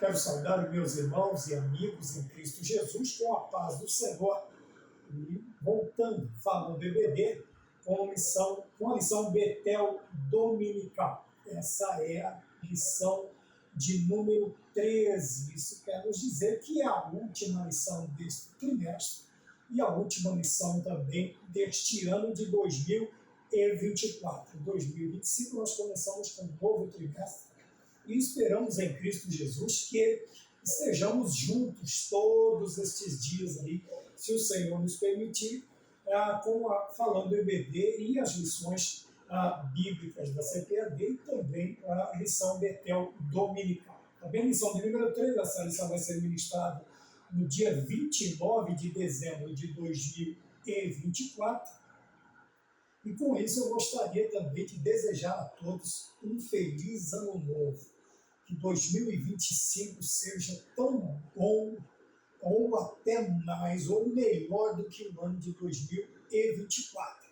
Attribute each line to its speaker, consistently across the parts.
Speaker 1: Quero saudar os meus irmãos e amigos em Cristo Jesus com a paz do Senhor. E voltando, falando do EBD, com a lição Betel Dominical. Essa é a lição de número 13. Isso quer nos dizer que é a última lição deste trimestre e a última lição também deste ano de 2024. Em 2025 nós começamos com um novo trimestre e esperamos em Cristo Jesus que estejamos juntos todos estes dias aí, se o Senhor nos permitir, falando do EBD e as lições bíblicas da CPAD e também a lição Betel Dominical. Também a lição de número 3, essa lição vai ser ministrada no dia 29 de dezembro de 2024. E com isso eu gostaria também de desejar a todos um feliz ano novo. Que 2025 seja tão bom, ou até mais, ou melhor do que o ano de 2024.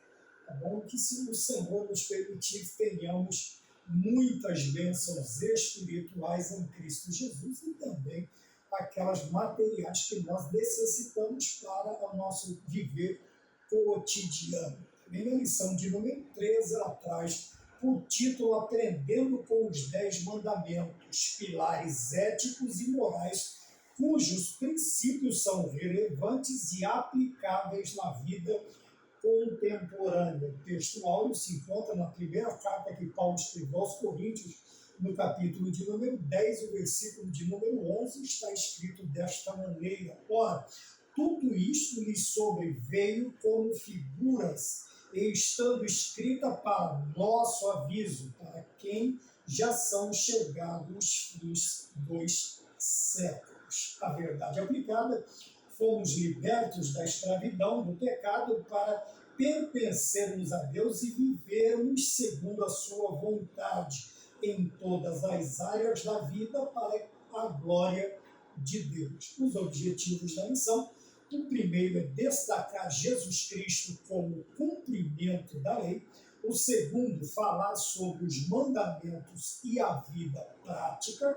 Speaker 1: Tá bom? Que se o Senhor nos permitir, tenhamos muitas bênçãos espirituais em Cristo Jesus e também aquelas materiais que nós necessitamos para o nosso viver cotidiano. Também na lição de número 13, ela traz por título Aprendendo com os 10 Mandamentos, pilares éticos e morais, cujos princípios são relevantes e aplicáveis na vida contemporânea. O texto áureo se encontra na primeira carta que Paulo escreveu aos Coríntios, no capítulo de número 10, o versículo de número 11, está escrito desta maneira: Ora, tudo isto lhe sobreveio como figuras, estando escrita para nosso aviso, para quem já são chegados os fins dos séculos. A verdade aplicada, fomos libertos da escravidão, do pecado, para pertencermos a Deus e vivermos segundo a sua vontade em todas as áreas da vida para a glória de Deus. Os objetivos da missão: o primeiro é destacar Jesus Cristo como cumprimento da lei. O segundo, falar sobre os mandamentos e a vida prática.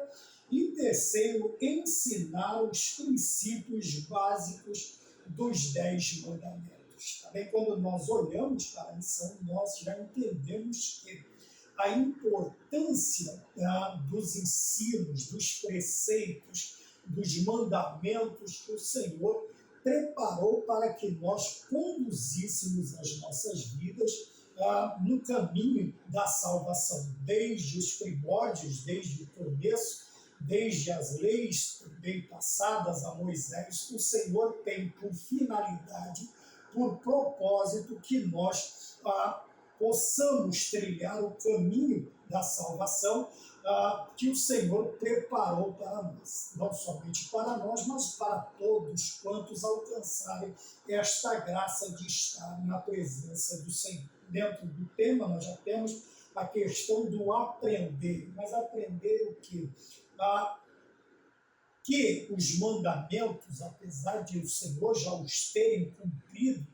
Speaker 1: E terceiro, ensinar os princípios básicos dos 10 mandamentos. Também quando nós olhamos para a missão, nós já entendemos que a importância dos ensinos, dos preceitos, dos mandamentos que o Senhor preparou para que nós conduzíssemos as nossas vidas no caminho da salvação, desde os primórdios, desde o começo, desde as leis bem passadas a Moisés. O Senhor tem por finalidade, por propósito, que nós possamos trilhar o caminho da salvação que o Senhor preparou para nós. Não somente para nós, mas para todos quantos alcançarem esta graça de estar na presença do Senhor. Dentro do tema, nós já temos a questão do aprender. Mas aprender o quê? Que os mandamentos, apesar de o Senhor já os terem cumprido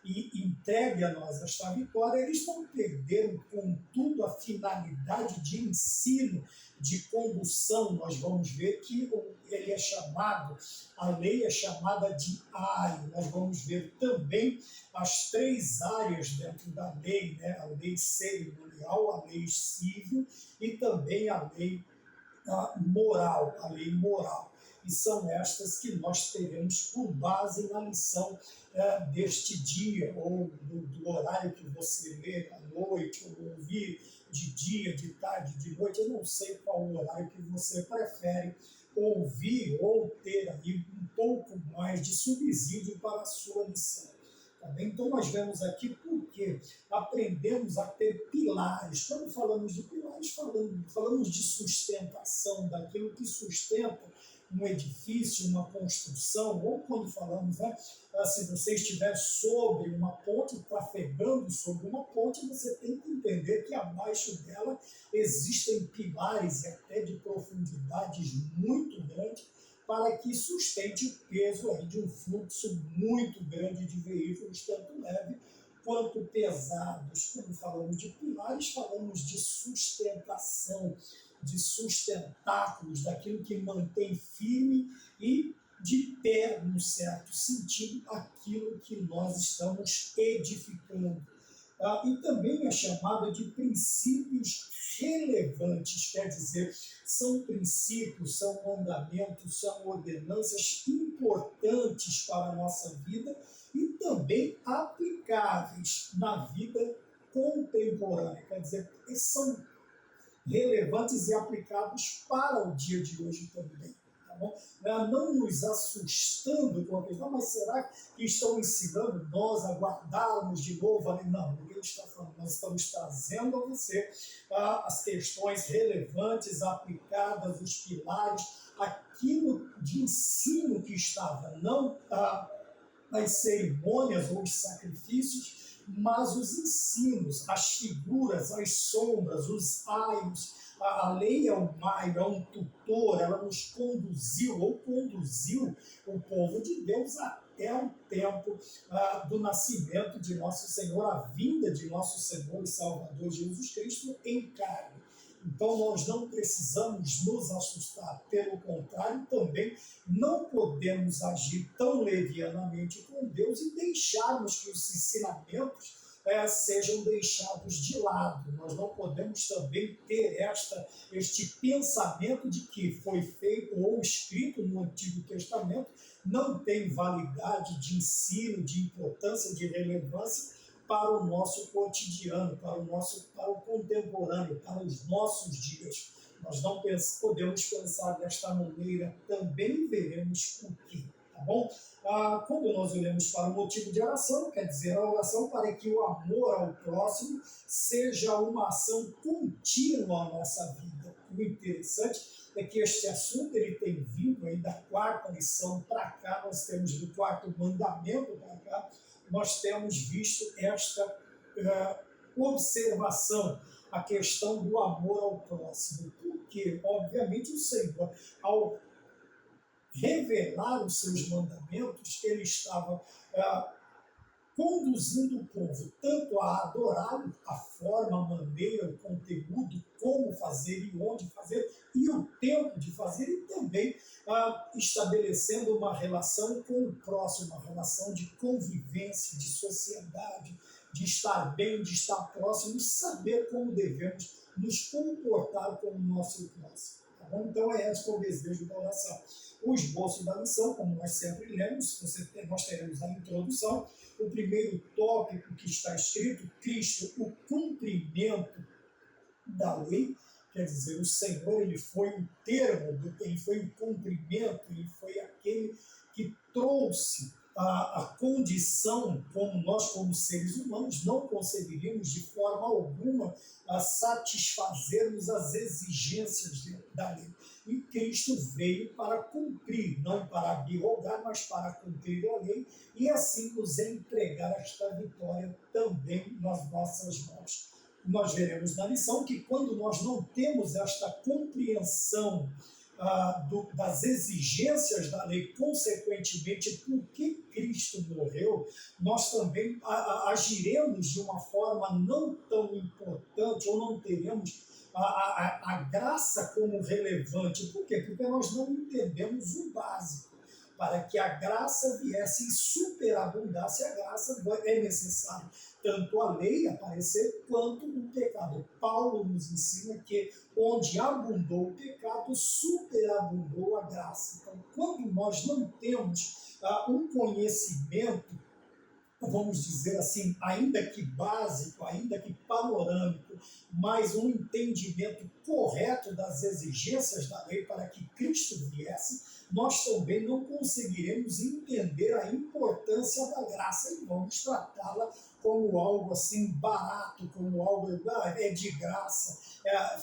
Speaker 1: e entregue a nós esta vitória, eles não perderam, contudo, a finalidade de ensino, de condução. Nós vamos ver que ele é chamado, a lei é chamada de área. Nós vamos ver também as 3 áreas dentro da lei, né? A lei cerimonial, a lei civil e também a lei moral, a lei moral. E são estas que nós teremos por base na lição deste dia, ou do horário que você lê à noite, ou ouvir de dia, de tarde, de noite. Eu não sei qual o horário que você prefere ouvir ou ter aí um pouco mais de subsídio para a sua lição. Tá bem? Então nós vemos aqui porque aprendemos a ter pilares. Quando falamos de pilares, falamos de sustentação, daquilo que sustenta um edifício, uma construção, ou quando falamos, se você estiver sobre uma ponte, trafegando sobre uma ponte, você tem que entender que abaixo dela existem pilares e até de profundidades muito grandes, para que sustente o peso aí de um fluxo muito grande de veículos, tanto leve quanto pesados. Quando falamos de pilares, falamos de sustentação, de sustentáculos, daquilo que mantém firme e de pé, num certo sentido, aquilo que nós estamos edificando. E também é chamada de princípios relevantes, quer dizer, são princípios, são mandamentos, são ordenanças importantes para a nossa vida e também aplicáveis na vida contemporânea, quer dizer, são relevantes e aplicáveis para o dia de hoje também. Tá bom? Não nos assustando com a questão, mas será que estão ensinando nós a guardarmos de novo ali? Não, ninguém está falando, nós estamos trazendo a você as questões relevantes, aplicadas, os pilares, aquilo de ensino que estava, não as cerimônias ou os sacrifícios, mas os ensinos, as figuras, as sombras, os aios. A lei é um aio, é um tutor, ela nos conduziu ou conduziu o povo de Deus até o tempo do nascimento de nosso Senhor, a vinda de nosso Senhor e Salvador Jesus Cristo em carne. Então nós não precisamos nos assustar, pelo contrário, também não podemos agir tão levianamente com Deus e deixarmos que os ensinamentos sejam deixados de lado. Nós não podemos também ter este pensamento de que foi feito ou escrito no Antigo Testamento não tem validade de ensino, de importância, de relevância para o nosso cotidiano, para o contemporâneo, para os nossos dias. Nós não podemos pensar desta maneira, também veremos por quê, tá bom? Quando nós olhamos para o motivo de oração, quer dizer, a oração para que o amor ao próximo seja uma ação contínua na nossa vida. O interessante é que este assunto ele tem vindo aí da quarta lição para cá, nós temos do quarto mandamento para cá, nós temos visto esta observação, a questão do amor ao próximo. Porque, obviamente, o Senhor, ao revelar os seus mandamentos, ele estava conduzindo o povo tanto a adorá-lo, a forma, a maneira, o conteúdo, como fazer e onde fazer, e o tempo de fazer, e também estabelecendo uma relação com o próximo, uma relação de convivência, de sociedade, de estar bem, de estar próximo e saber como devemos nos comportar com o nosso próximo. Tá bom? Então é esse o desejo da oração. O esboço da lição, como nós sempre lemos, nós teremos a introdução, o primeiro tópico que está escrito, Cristo, o cumprimento da lei, quer dizer, o Senhor, ele foi o termo, ele foi o cumprimento, ele foi aquele que trouxe a condição, como nós, como seres humanos, não conseguiríamos de forma alguma satisfazermos as exigências da lei. E Cristo veio para cumprir, não para abrogar, mas para cumprir a lei e assim nos entregar esta vitória também nas nossas mãos. Nós veremos na lição que quando nós não temos esta compreensão das exigências da lei, consequentemente, por que Cristo morreu, nós também agiremos de uma forma não tão importante ou não teremos a graça como relevante. Por quê? Porque nós não entendemos o básico. Para que a graça viesse em superabundância, a graça é necessária. Tanto a lei aparecer, quanto o pecado. Paulo nos ensina que onde abundou o pecado, superabundou a graça. Então, quando nós não temos um conhecimento, vamos dizer assim, ainda que básico, ainda que panorâmico, mas um entendimento correto das exigências da lei para que Cristo viesse, nós também não conseguiremos entender a importância da graça e vamos tratá-la como algo assim barato, como algo é de graça,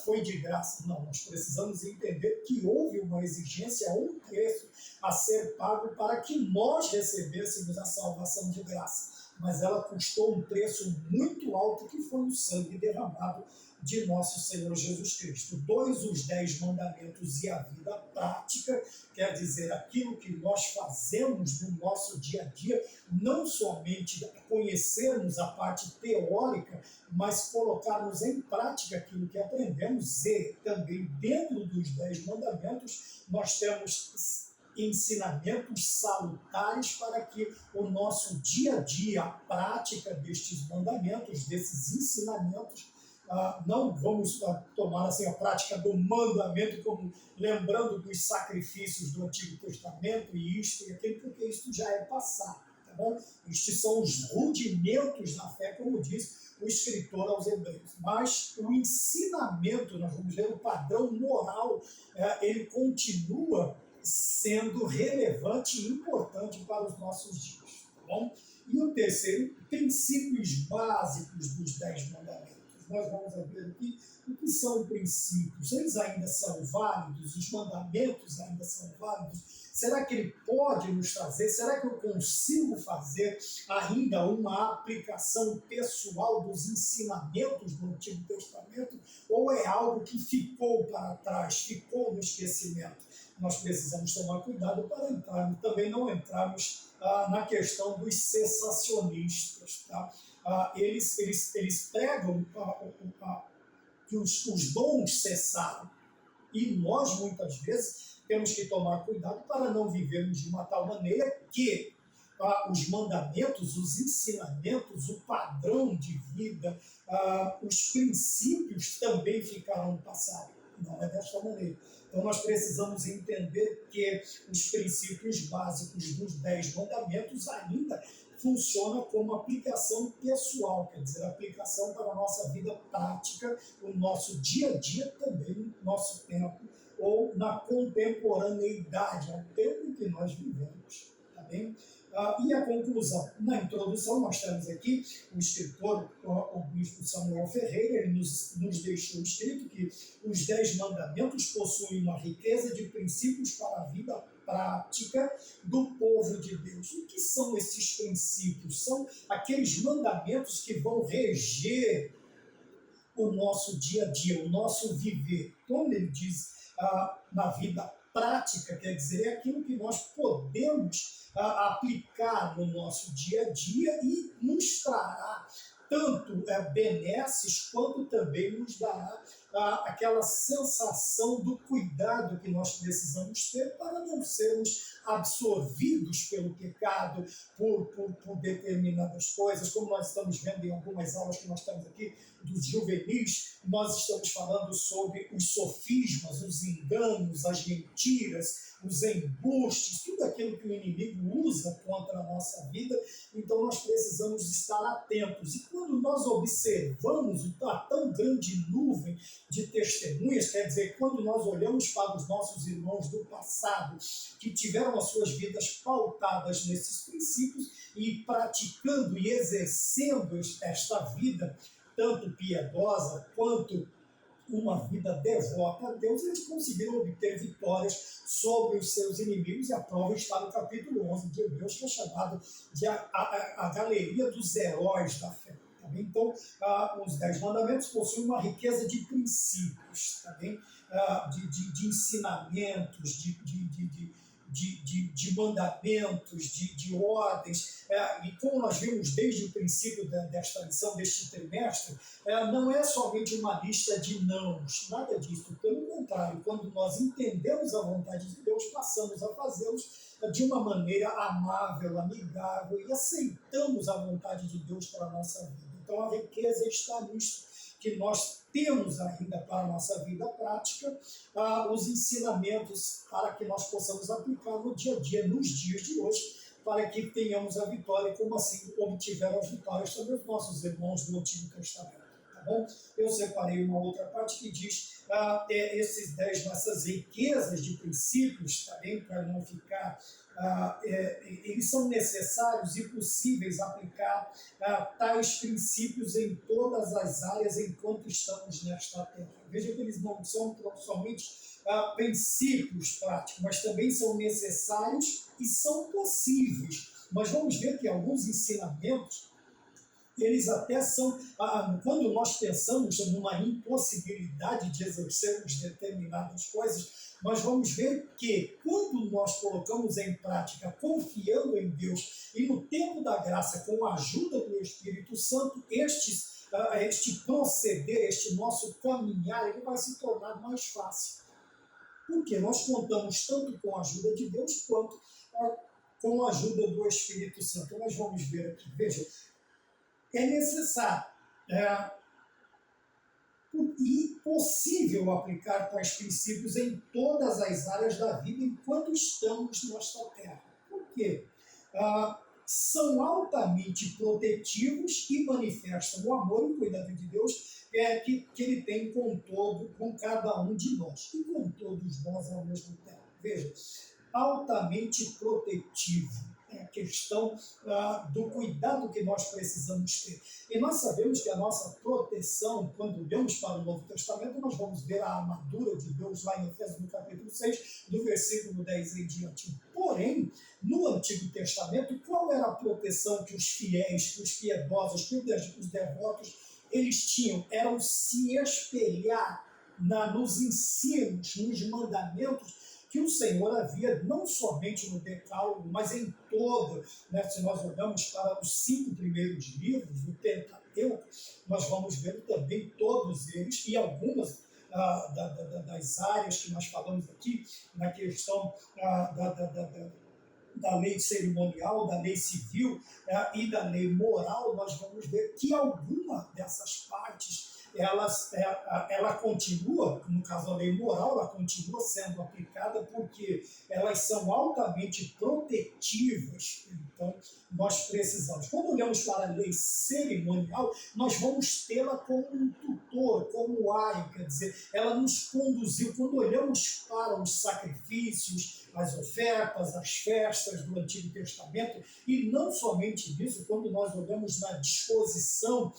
Speaker 1: foi de graça. Não, nós precisamos entender que houve uma exigência, um preço a ser pago para que nós recebêssemos a salvação de graça. Mas ela custou um preço muito alto, que foi o sangue derramado de nosso Senhor Jesus Cristo. 2, os 10 mandamentos e a vida prática, quer dizer, aquilo que nós fazemos no nosso dia a dia, não somente conhecermos a parte teórica, mas colocarmos em prática aquilo que aprendemos, e também dentro dos 10 mandamentos nós temos ensinamentos salutares para que o nosso dia a dia, a prática destes mandamentos, desses ensinamentos, não vamos tomar assim a prática do mandamento como lembrando dos sacrifícios do Antigo Testamento e isto e aquilo, porque isto já é passado, tá bom? Estes são os rudimentos da fé, como diz o escritor aos Hebreus. Mas o ensinamento, nós vamos ver o padrão moral, ele continua sendo relevante e importante para os nossos dias, tá bom? E o terceiro, princípios básicos dos 10 mandamentos. Nós vamos ver aqui o que são princípios. Eles ainda são válidos? Os mandamentos ainda são válidos? Será que ele pode nos trazer? Será que eu consigo fazer ainda uma aplicação pessoal dos ensinamentos do Antigo Testamento? Ou é algo que ficou para trás, ficou no esquecimento? Nós precisamos tomar cuidado para também não entrarmos na questão dos cessacionistas. Tá? Eles pregam que os dons cessaram. E nós, muitas vezes, temos que tomar cuidado para não vivermos de uma tal maneira que os mandamentos, os ensinamentos, o padrão de vida, os princípios também ficarão no passado. Não é desta maneira. Então nós precisamos entender que os princípios básicos dos 10 mandamentos ainda funcionam como aplicação pessoal, quer dizer, aplicação para a nossa vida prática, o nosso dia a dia também, no nosso tempo, ou na contemporaneidade, ao tempo que nós vivemos. Tá bem? E a conclusão. Na introdução, nós temos aqui o escritor, o bispo Samuel Ferreira, ele nos deixou escrito que os 10 mandamentos possuem uma riqueza de princípios para a vida prática do povo de Deus. O que são esses princípios? São aqueles mandamentos que vão reger o nosso dia a dia, o nosso viver. Quando ele diz na vida prática, quer dizer, é aquilo que nós podemos aplicar no nosso dia a dia e nos trará tanto benesses quanto também nos dará aquela sensação do cuidado que nós precisamos ter para não sermos absorvidos pelo pecado, por determinadas coisas, como nós estamos vendo em algumas aulas que nós temos aqui dos juvenis, nós estamos falando sobre os sofismas, os enganos, as mentiras, os embustes, tudo aquilo que o inimigo usa contra a nossa vida. Então nós precisamos estar atentos. E quando nós observamos a tão grande nuvem de testemunhas, quer dizer, quando nós olhamos para os nossos irmãos do passado, que tiveram as suas vidas pautadas nesses princípios e praticando e exercendo esta vida, tanto piedosa quanto uma vida devota a Deus, eles conseguiram obter vitórias sobre os seus inimigos, e a prova está no capítulo 11 de Hebreus, que é chamado de a galeria dos heróis da fé. Tá bem? Então, os 10 mandamentos possuem uma riqueza de princípios, tá bem? De ensinamentos, de mandamentos, de ordens, e como nós vimos desde o princípio desta lição, deste trimestre, não é somente uma lista de nãos, nada disso. Pelo contrário, quando nós entendemos a vontade de Deus, passamos a fazê-los de uma maneira amável, amigável, e aceitamos a vontade de Deus para a nossa vida. Então a riqueza está nisto, que nós temos ainda para a nossa vida prática os ensinamentos para que nós possamos aplicar no dia a dia, nos dias de hoje, para que tenhamos a vitória, como assim obtiveram as vitórias também os nossos irmãos do Antigo Testamento. Tá bom? Eu separei uma outra parte que diz esses 10, essas riquezas de princípios, também para não ficar... eles são necessários e possíveis aplicar tais princípios em todas as áreas enquanto estamos nesta terra. Veja que eles não são somente princípios práticos, mas também são necessários e são possíveis. Nós vamos ver que alguns ensinamentos eles até são, quando nós pensamos numa impossibilidade de exercermos determinadas coisas, nós vamos ver que quando nós colocamos em prática, confiando em Deus e no tempo da graça, com a ajuda do Espírito Santo, este proceder, este nosso caminhar, ele vai se tornar mais fácil. Porque nós contamos tanto com a ajuda de Deus quanto com a ajuda do Espírito Santo. Nós vamos ver aqui, veja, é necessário e possível aplicar tais princípios em todas as áreas da vida enquanto estamos nesta terra. Por quê? São altamente protetivos e manifestam o amor e o cuidado de Deus que Ele tem com cada um de nós e com todos nós ao mesmo tempo. Veja, altamente protetivo. É a questão do cuidado que nós precisamos ter. E nós sabemos que a nossa proteção, quando olhamos para o Novo Testamento, nós vamos ver a armadura de Deus lá em Efésios, no capítulo 6, do versículo 10 em diante. Porém, no Antigo Testamento, qual era a proteção que os fiéis, que os piedosos, que os devotos, eles tinham? Era se espelhar nos ensinos, nos mandamentos que o Senhor havia, não somente no Decálogo, mas em todo, se nós olhamos para os 5 primeiros livros do Pentateuco, nós vamos ver também todos eles e algumas das áreas que nós falamos aqui, na questão da lei cerimonial, da lei civil e da lei moral, nós vamos ver que alguma dessas partes ela continua, no caso a lei moral, ela continua sendo aplicada porque elas são altamente protetivas. Então, nós precisamos. Quando olhamos para a lei cerimonial, nós vamos tê-la como um tutor, como aio, quer dizer, ela nos conduziu. Quando olhamos para os sacrifícios, as ofertas, as festas do Antigo Testamento, e não somente isso, quando nós olhamos na disposição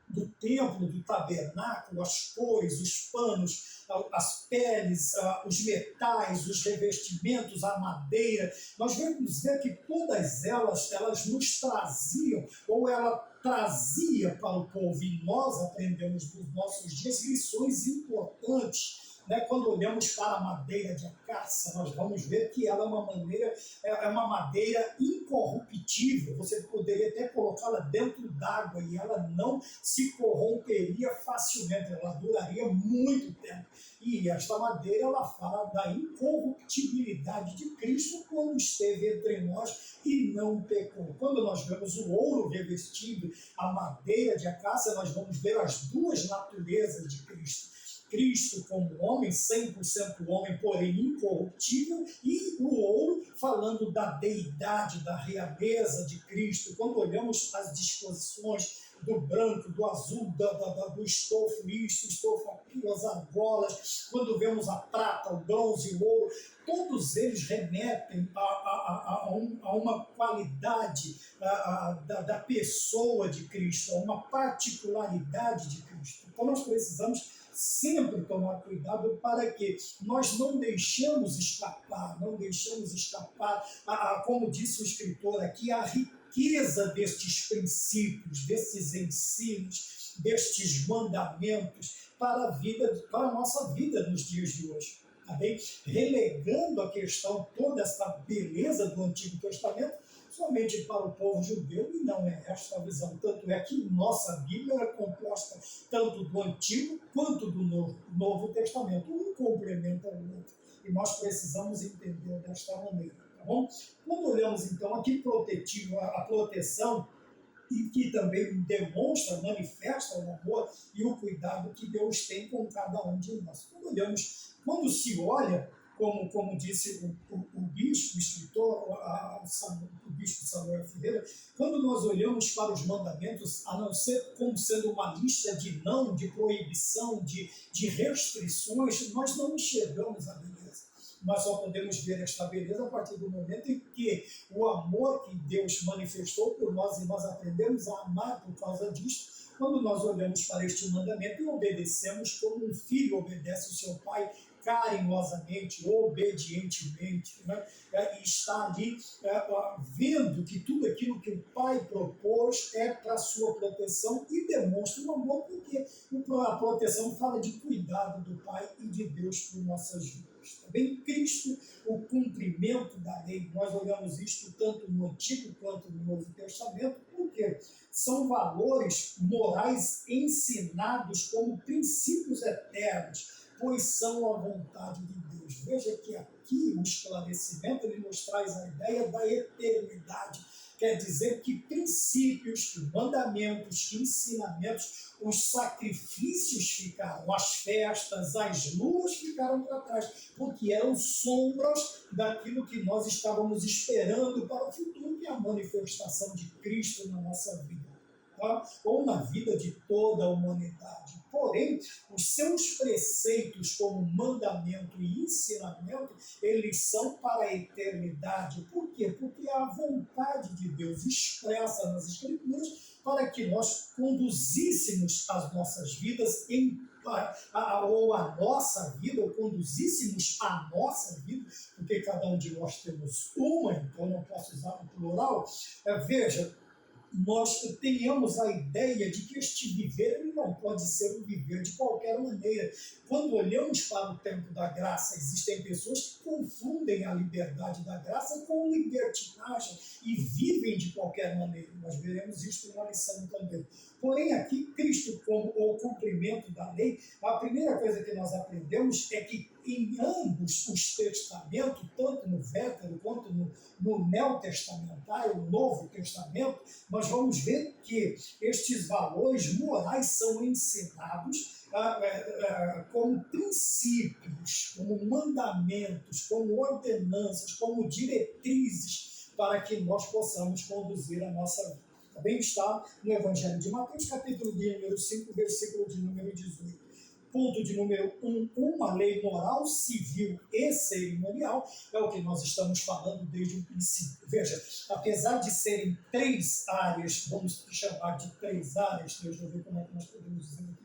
Speaker 1: do templo, do tabernáculo, as cores, os panos, as peles, os metais, os revestimentos, a madeira, nós vamos ver que todas elas nos traziam, ou ela trazia para o povo, e nós aprendemos nos nossos dias lições importantes. Quando olhamos para a madeira de acácia, nós vamos ver que ela é uma madeira incorruptível. Você poderia até colocá-la dentro d'água e ela não se corromperia facilmente, ela duraria muito tempo. E esta madeira, ela fala da incorruptibilidade de Cristo quando esteve entre nós e não pecou. Quando nós vemos o ouro revestido, a madeira de acácia, nós vamos ver as duas naturezas de Cristo. Cristo como homem, 100% homem, porém incorruptível, e o ouro falando da deidade, da realeza de Cristo. Quando olhamos as disposições do branco, do azul, do estofo isto, estofo aquilo, as argolas, quando vemos a prata, o bronze, o ouro, todos eles remetem a uma qualidade da pessoa de Cristo, a uma particularidade de Cristo. Então nós precisamos sempre tomar cuidado para que nós não deixemos escapar, como disse o escritor aqui, a riqueza destes princípios, destes ensinos, destes mandamentos para a nossa vida nos dias de hoje. Tá bem? Relegando a questão, toda essa beleza do Antigo Testamento, somente para o povo judeu, e não é esta a visão. Tanto é que nossa Bíblia é composta tanto do Antigo quanto do Novo Testamento. Um complementa o outro. E nós precisamos entender desta maneira. Tá bom? Quando olhamos, então, aqui a proteção, e que também demonstra, manifesta o amor e o cuidado que Deus tem com cada um de nós. Quando se olha, como disse o bispo, o escritor, o bispo Samuel Ferreira, quando nós olhamos para os mandamentos, a não ser como sendo uma lista de não, de proibição, de restrições, nós não enxergamos a beleza. Nós só podemos ver esta beleza a partir do momento em que o amor que Deus manifestou por nós e nós aprendemos a amar por causa disso, quando nós olhamos para este mandamento e obedecemos como um filho obedece o seu pai, carinhosamente, obedientemente, né? E está ali vendo que tudo aquilo que o pai propôs é para a sua proteção e demonstra o amor, porque a proteção fala de cuidado do pai e de Deus por nossas vidas. Também Cristo, o cumprimento da lei, nós olhamos isto tanto no Antigo quanto no Novo Testamento, porque são valores morais ensinados como princípios eternos, pois são a vontade de Deus. Veja que aqui o esclarecimento ele nos traz a ideia da eternidade. Quer dizer que princípios, que mandamentos, que ensinamentos, os sacrifícios ficaram, as festas, as luas ficaram para trás, porque eram sombras daquilo que nós estávamos esperando para o futuro, que é a manifestação de Cristo na nossa vida, tá? Ou na vida de toda a humanidade. Porém, os seus preceitos como mandamento e ensinamento, eles são para a eternidade. Por quê? Porque é a vontade de Deus expressa nas Escrituras para que nós conduzíssemos as nossas vidas ou a nossa vida, ou conduzíssemos a nossa vida, porque cada um de nós temos uma, então não posso usar o plural. Veja, nós tenhamos a ideia de que este viver ele não pode ser um viver de qualquer maneira. Quando olhamos para o tempo da graça, existem pessoas que confundem a liberdade da graça com libertinagem e vivem de qualquer maneira. Nós veremos isso na lição também. Porém, aqui, Cristo, como o cumprimento da lei, a primeira coisa que nós aprendemos é que em ambos os testamentos, tanto no Velho quanto no Neotestamentário, o Novo Testamento, nós vamos ver que estes valores morais são ensinados como princípios, como mandamentos, como ordenanças, como diretrizes para que nós possamos conduzir a nossa vida. Também está no Evangelho de Mateus, capítulo de número 5, versículo de número 18. Ponto de número 1, uma lei moral, civil e cerimonial, é o que nós estamos falando desde o princípio. Veja, apesar de serem três áreas, vamos chamar de três áreas, deixa eu ver como é que nós podemos dizer aqui,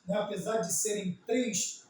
Speaker 1: né? Apesar de serem três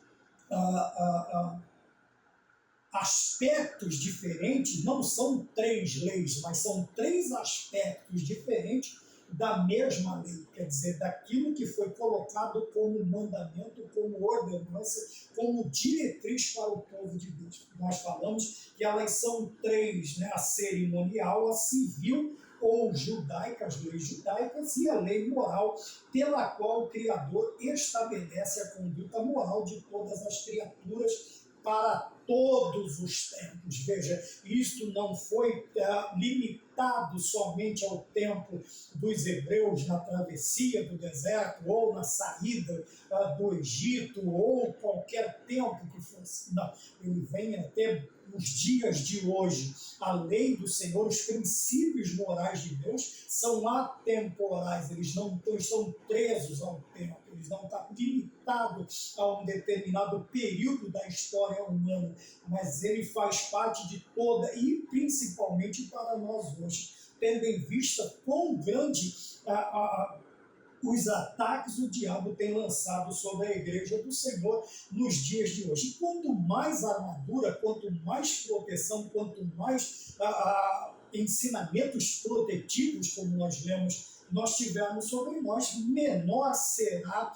Speaker 1: aspectos diferentes, não são três leis, mas são três aspectos diferentes da mesma lei, quer dizer, daquilo que foi colocado como mandamento, como ordenança, como diretriz para o povo de Deus. Nós falamos que elas são três, né? A cerimonial, a civil ou judaica, as leis judaicas, e a lei moral, pela qual o Criador estabelece a conduta moral de todas as criaturas para todos os tempos. Veja, isto não foi limitado somente ao tempo dos hebreus na travessia do deserto, ou na saída do Egito, ou qualquer tempo que fosse. Não, ele vem até os dias de hoje. A lei do Senhor, os princípios morais de Deus são atemporais, eles não estão presos ao tempo, eles não estão limitados a um determinado período da história humana, mas ele faz parte de toda e principalmente para nós hoje, tendo em vista quão grande os ataques o diabo tem lançado sobre a igreja do Senhor nos dias de hoje. E quanto mais armadura, quanto mais proteção, quanto mais ensinamentos protetivos, como nós lemos, nós tivermos sobre nós, menor será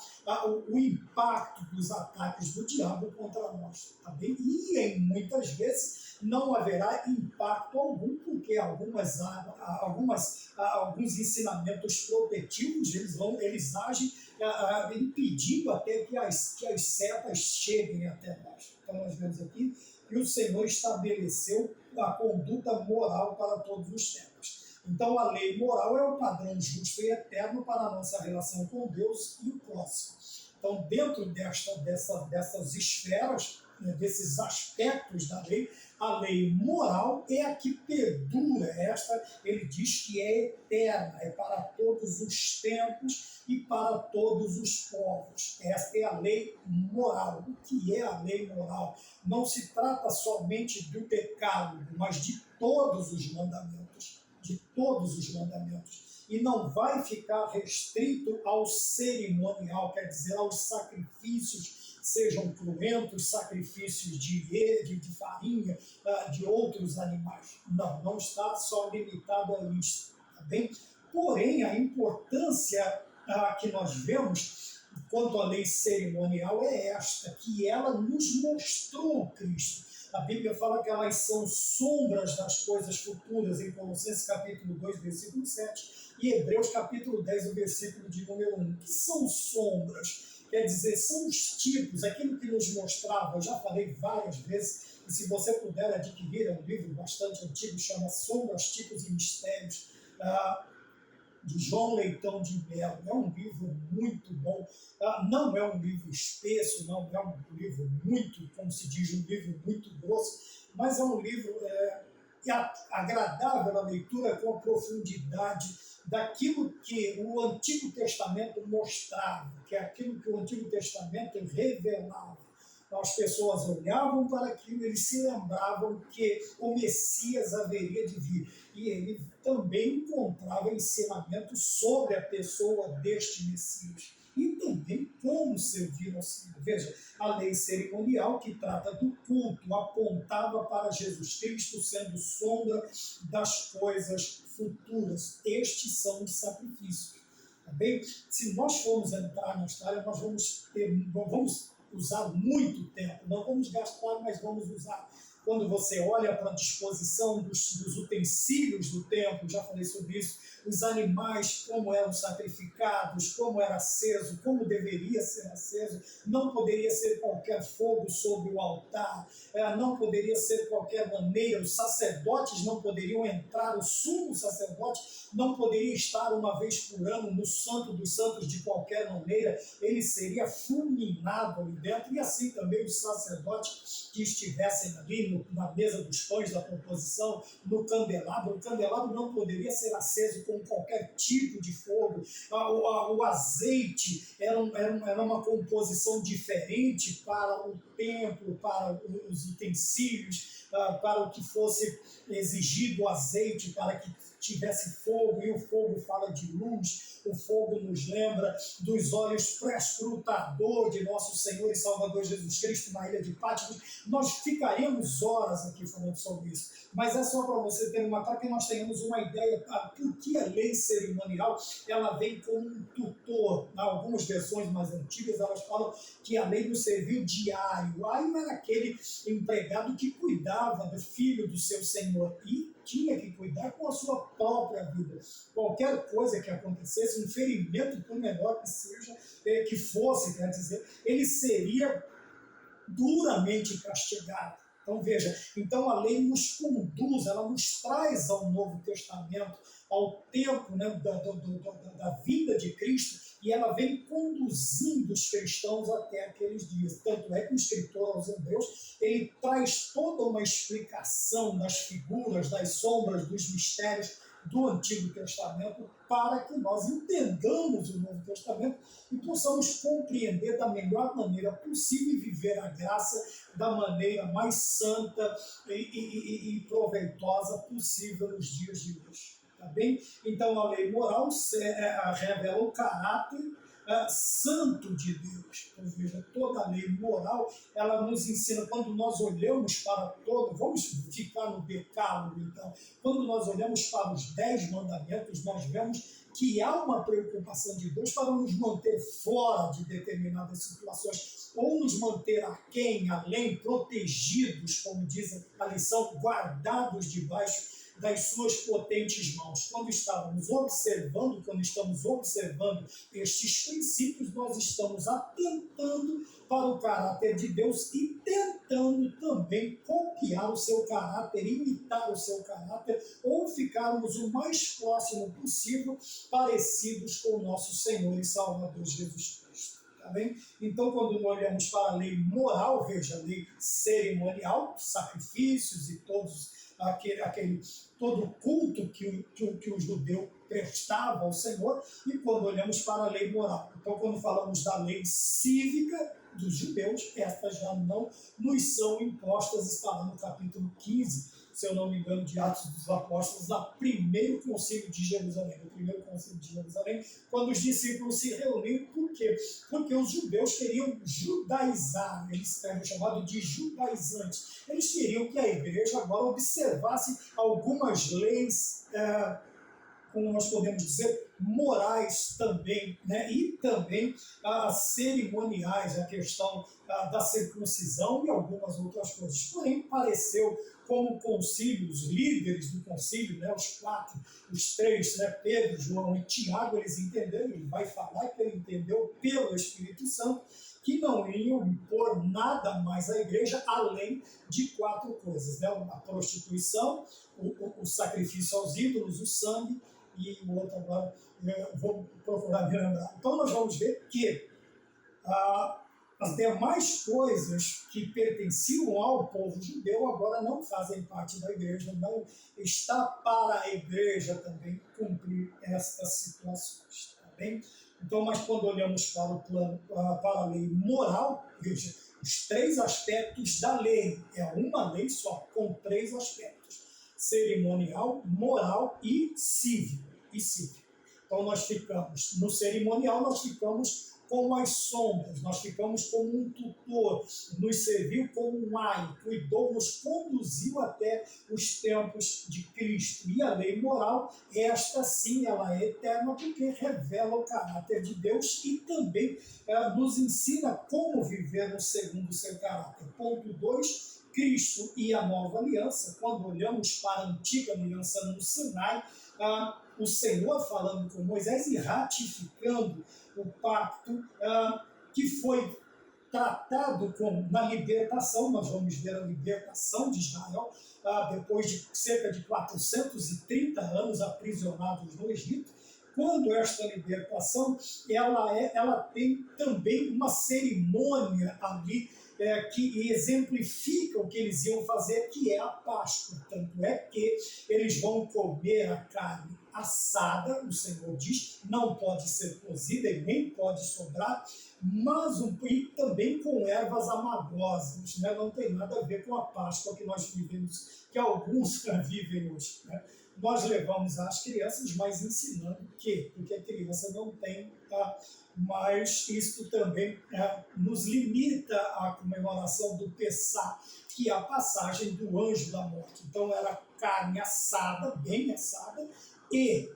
Speaker 1: o impacto dos ataques do diabo contra nós. Tá bem? E muitas vezes não haverá impacto algum, porque alguns ensinamentos protetivos eles agem impedindo até que as setas cheguem até nós. Então nós vemos aqui que o Senhor estabeleceu a conduta moral para todos os tempos. Então a lei moral é o padrão justo e eterno para a nossa relação com Deus e o próximo. Então dentro dessas esferas, desses aspectos da lei, a lei moral é a que perdura. Esta, ele diz que é eterna, é para todos os tempos e para todos os povos. Esta é a lei moral. O que é a lei moral? Não se trata somente do decálogo, mas de todos os mandamentos. De todos os mandamentos. e não vai ficar restrito ao cerimonial, quer dizer, aos sacrifícios, sejam cruentos, sacrifícios de farinha, de outros animais. Não, não está só limitado a isso, tá bem? Porém, a importância que nós vemos quanto à lei cerimonial é esta, que ela nos mostrou Cristo. A Bíblia fala que elas são sombras das coisas futuras, em Colossenses capítulo 2, versículo 7, e Hebreus capítulo 10, o versículo de número 1. Que são sombras? Quer dizer, são os tipos, aquilo que nos mostrava, eu já falei várias vezes, e se você puder adquirir, é um livro bastante antigo, chama Sombras, Tipos e Mistérios, de João Leitão de Mello. É um livro muito bom, não é um livro espesso, não é um livro muito, como se diz, um livro muito grosso, mas é um livro agradável à leitura, com a profundidade daquilo que o Antigo Testamento mostrava, que é aquilo que o Antigo Testamento revelava. As pessoas olhavam para aquilo, eles se lembravam que o Messias haveria de vir. E ele também encontrava ensinamento sobre a pessoa deste Messias. E também como servir ao Senhor. Veja, a lei cerimonial, que trata do culto, apontava para Jesus Cristo, sendo sombra das coisas futuras. Estes são os sacrifícios. Tá bem? Se nós formos entrar na história, nós vamos usar muito tempo, não vamos gastar, mas vamos usar. Quando você olha para a disposição dos utensílios do templo, já falei sobre isso, os animais, como eram sacrificados, como era aceso, como deveria ser aceso, não poderia ser qualquer fogo sobre o altar, não poderia ser qualquer maneira, os sacerdotes não poderiam entrar, o sumo sacerdote não poderia estar uma vez por ano no Santo dos Santos de qualquer maneira, ele seria fulminado ali dentro, e assim também os sacerdotes que estivessem ali na mesa dos pães da proposição, no candelabro. O candelabro não poderia ser aceso com qualquer tipo de fogo. O azeite era uma composição diferente para o templo, para os utensílios, para o que fosse exigido o azeite, para que tivesse fogo, e o fogo fala de luz, o fogo nos lembra dos olhos prescrutador de nosso Senhor e Salvador Jesus Cristo na ilha de Patmos. Nós ficaremos horas aqui falando sobre isso, mas é só para você ter para que nós tenhamos uma ideia por que a lei cerimonial ela vem como um tutor. Em algumas versões mais antigas elas falam que a lei nos serviu diário. Aí era aquele empregado que cuidava do filho do seu senhor e tinha que cuidar com a sua própria vida. Qualquer coisa que acontecesse, um ferimento, por menor que seja, que fosse, quer dizer, ele seria duramente castigado. Então veja, então a lei nos conduz, ela nos traz ao Novo Testamento, ao tempo, né, da vinda de Cristo, e ela vem conduzindo os cristãos até aqueles dias. Tanto é que o escritor aos Hebreus, ele traz toda uma explicação das figuras, das sombras, dos mistérios do Antigo Testamento, para que nós entendamos o Novo Testamento e possamos compreender da melhor maneira possível e viver a graça da maneira mais santa e proveitosa possível nos dias de hoje. Tá bem? Então a lei moral revela o caráter santo de Deus. Ou seja, toda a lei moral, ela nos ensina, quando nós olhamos para vamos ficar no decálogo então, quando nós olhamos para os 10 mandamentos, nós vemos que há uma preocupação de Deus para nos manter fora de determinadas situações, ou nos manter aquém, além, protegidos, como diz a lição, guardados debaixo das suas potentes mãos. Quando estamos observando estes princípios, nós estamos atentando para o caráter de Deus e tentando também copiar o seu caráter, imitar o seu caráter, ou ficarmos o mais próximo possível parecidos com o nosso Senhor e Salvador Jesus Cristo. Tá bem? Então, quando nós olhamos para a lei moral, veja, a lei cerimonial, sacrifícios e todo o culto que o judeu prestava ao Senhor, e quando olhamos para a lei moral. Então, quando falamos da lei cívica dos judeus, estas já não nos são impostas, está lá no capítulo 15, se eu não me engano, de Atos dos Apóstolos, no primeiro concílio de Jerusalém. No primeiro concílio de Jerusalém, quando os discípulos se reuniram, por quê? Porque os judeus queriam judaizar, eles eram chamados de judaizantes. Eles queriam que a igreja agora observasse algumas leis, como nós podemos dizer, morais também, né? E também cerimoniais, a questão da circuncisão e algumas outras coisas. Porém, pareceu como o concílio, os líderes do concílio, né, os quatro, os três, né, Pedro, João e Tiago, eles entenderam, ele vai falar que ele entendeu pelo Espírito Santo, que não iam impor nada mais à igreja além de quatro coisas, né? A prostituição, o sacrifício aos ídolos, o sangue, e o outro agora vou procurar me lembrar. Então nós vamos ver que as demais coisas que pertenciam ao povo judeu agora não fazem parte da igreja, não está para a igreja também cumprir estas situações, tá bem? Então, mas quando olhamos para o plano, para a lei moral, veja, os três aspectos da lei, é uma lei só, com três aspectos: cerimonial, moral e cívico. Então nós ficamos, no cerimonial nós ficamos como as sombras, nós ficamos como um tutor, nos serviu como um ai, cuidou, nos conduziu até os tempos de Cristo. E a lei moral, esta sim, ela é eterna, porque revela o caráter de Deus e também nos ensina como viver segundo o seu caráter. Ponto 2, Cristo e a nova aliança. Quando olhamos para a antiga aliança no Sinai, o Senhor falando com Moisés e ratificando o pacto que foi tratado na libertação. Nós vamos ver a libertação de Israel depois de cerca de 430 anos aprisionados no Egito. Quando esta libertação, ela tem também uma cerimônia ali que exemplifica o que eles iam fazer, que é a Páscoa. Tanto é que eles vão comer a carne assada, o Senhor diz, não pode ser cozida e nem pode sobrar, mas e também com ervas amargosas, né? Não tem nada a ver com a Páscoa que nós vivemos, que alguns vivem hoje, né? Nós levamos às crianças, mas ensinando porque a criança não tem, mas isto também nos limita à comemoração do Pessá, que é a passagem do anjo da morte. Então era carne assada, bem assada, e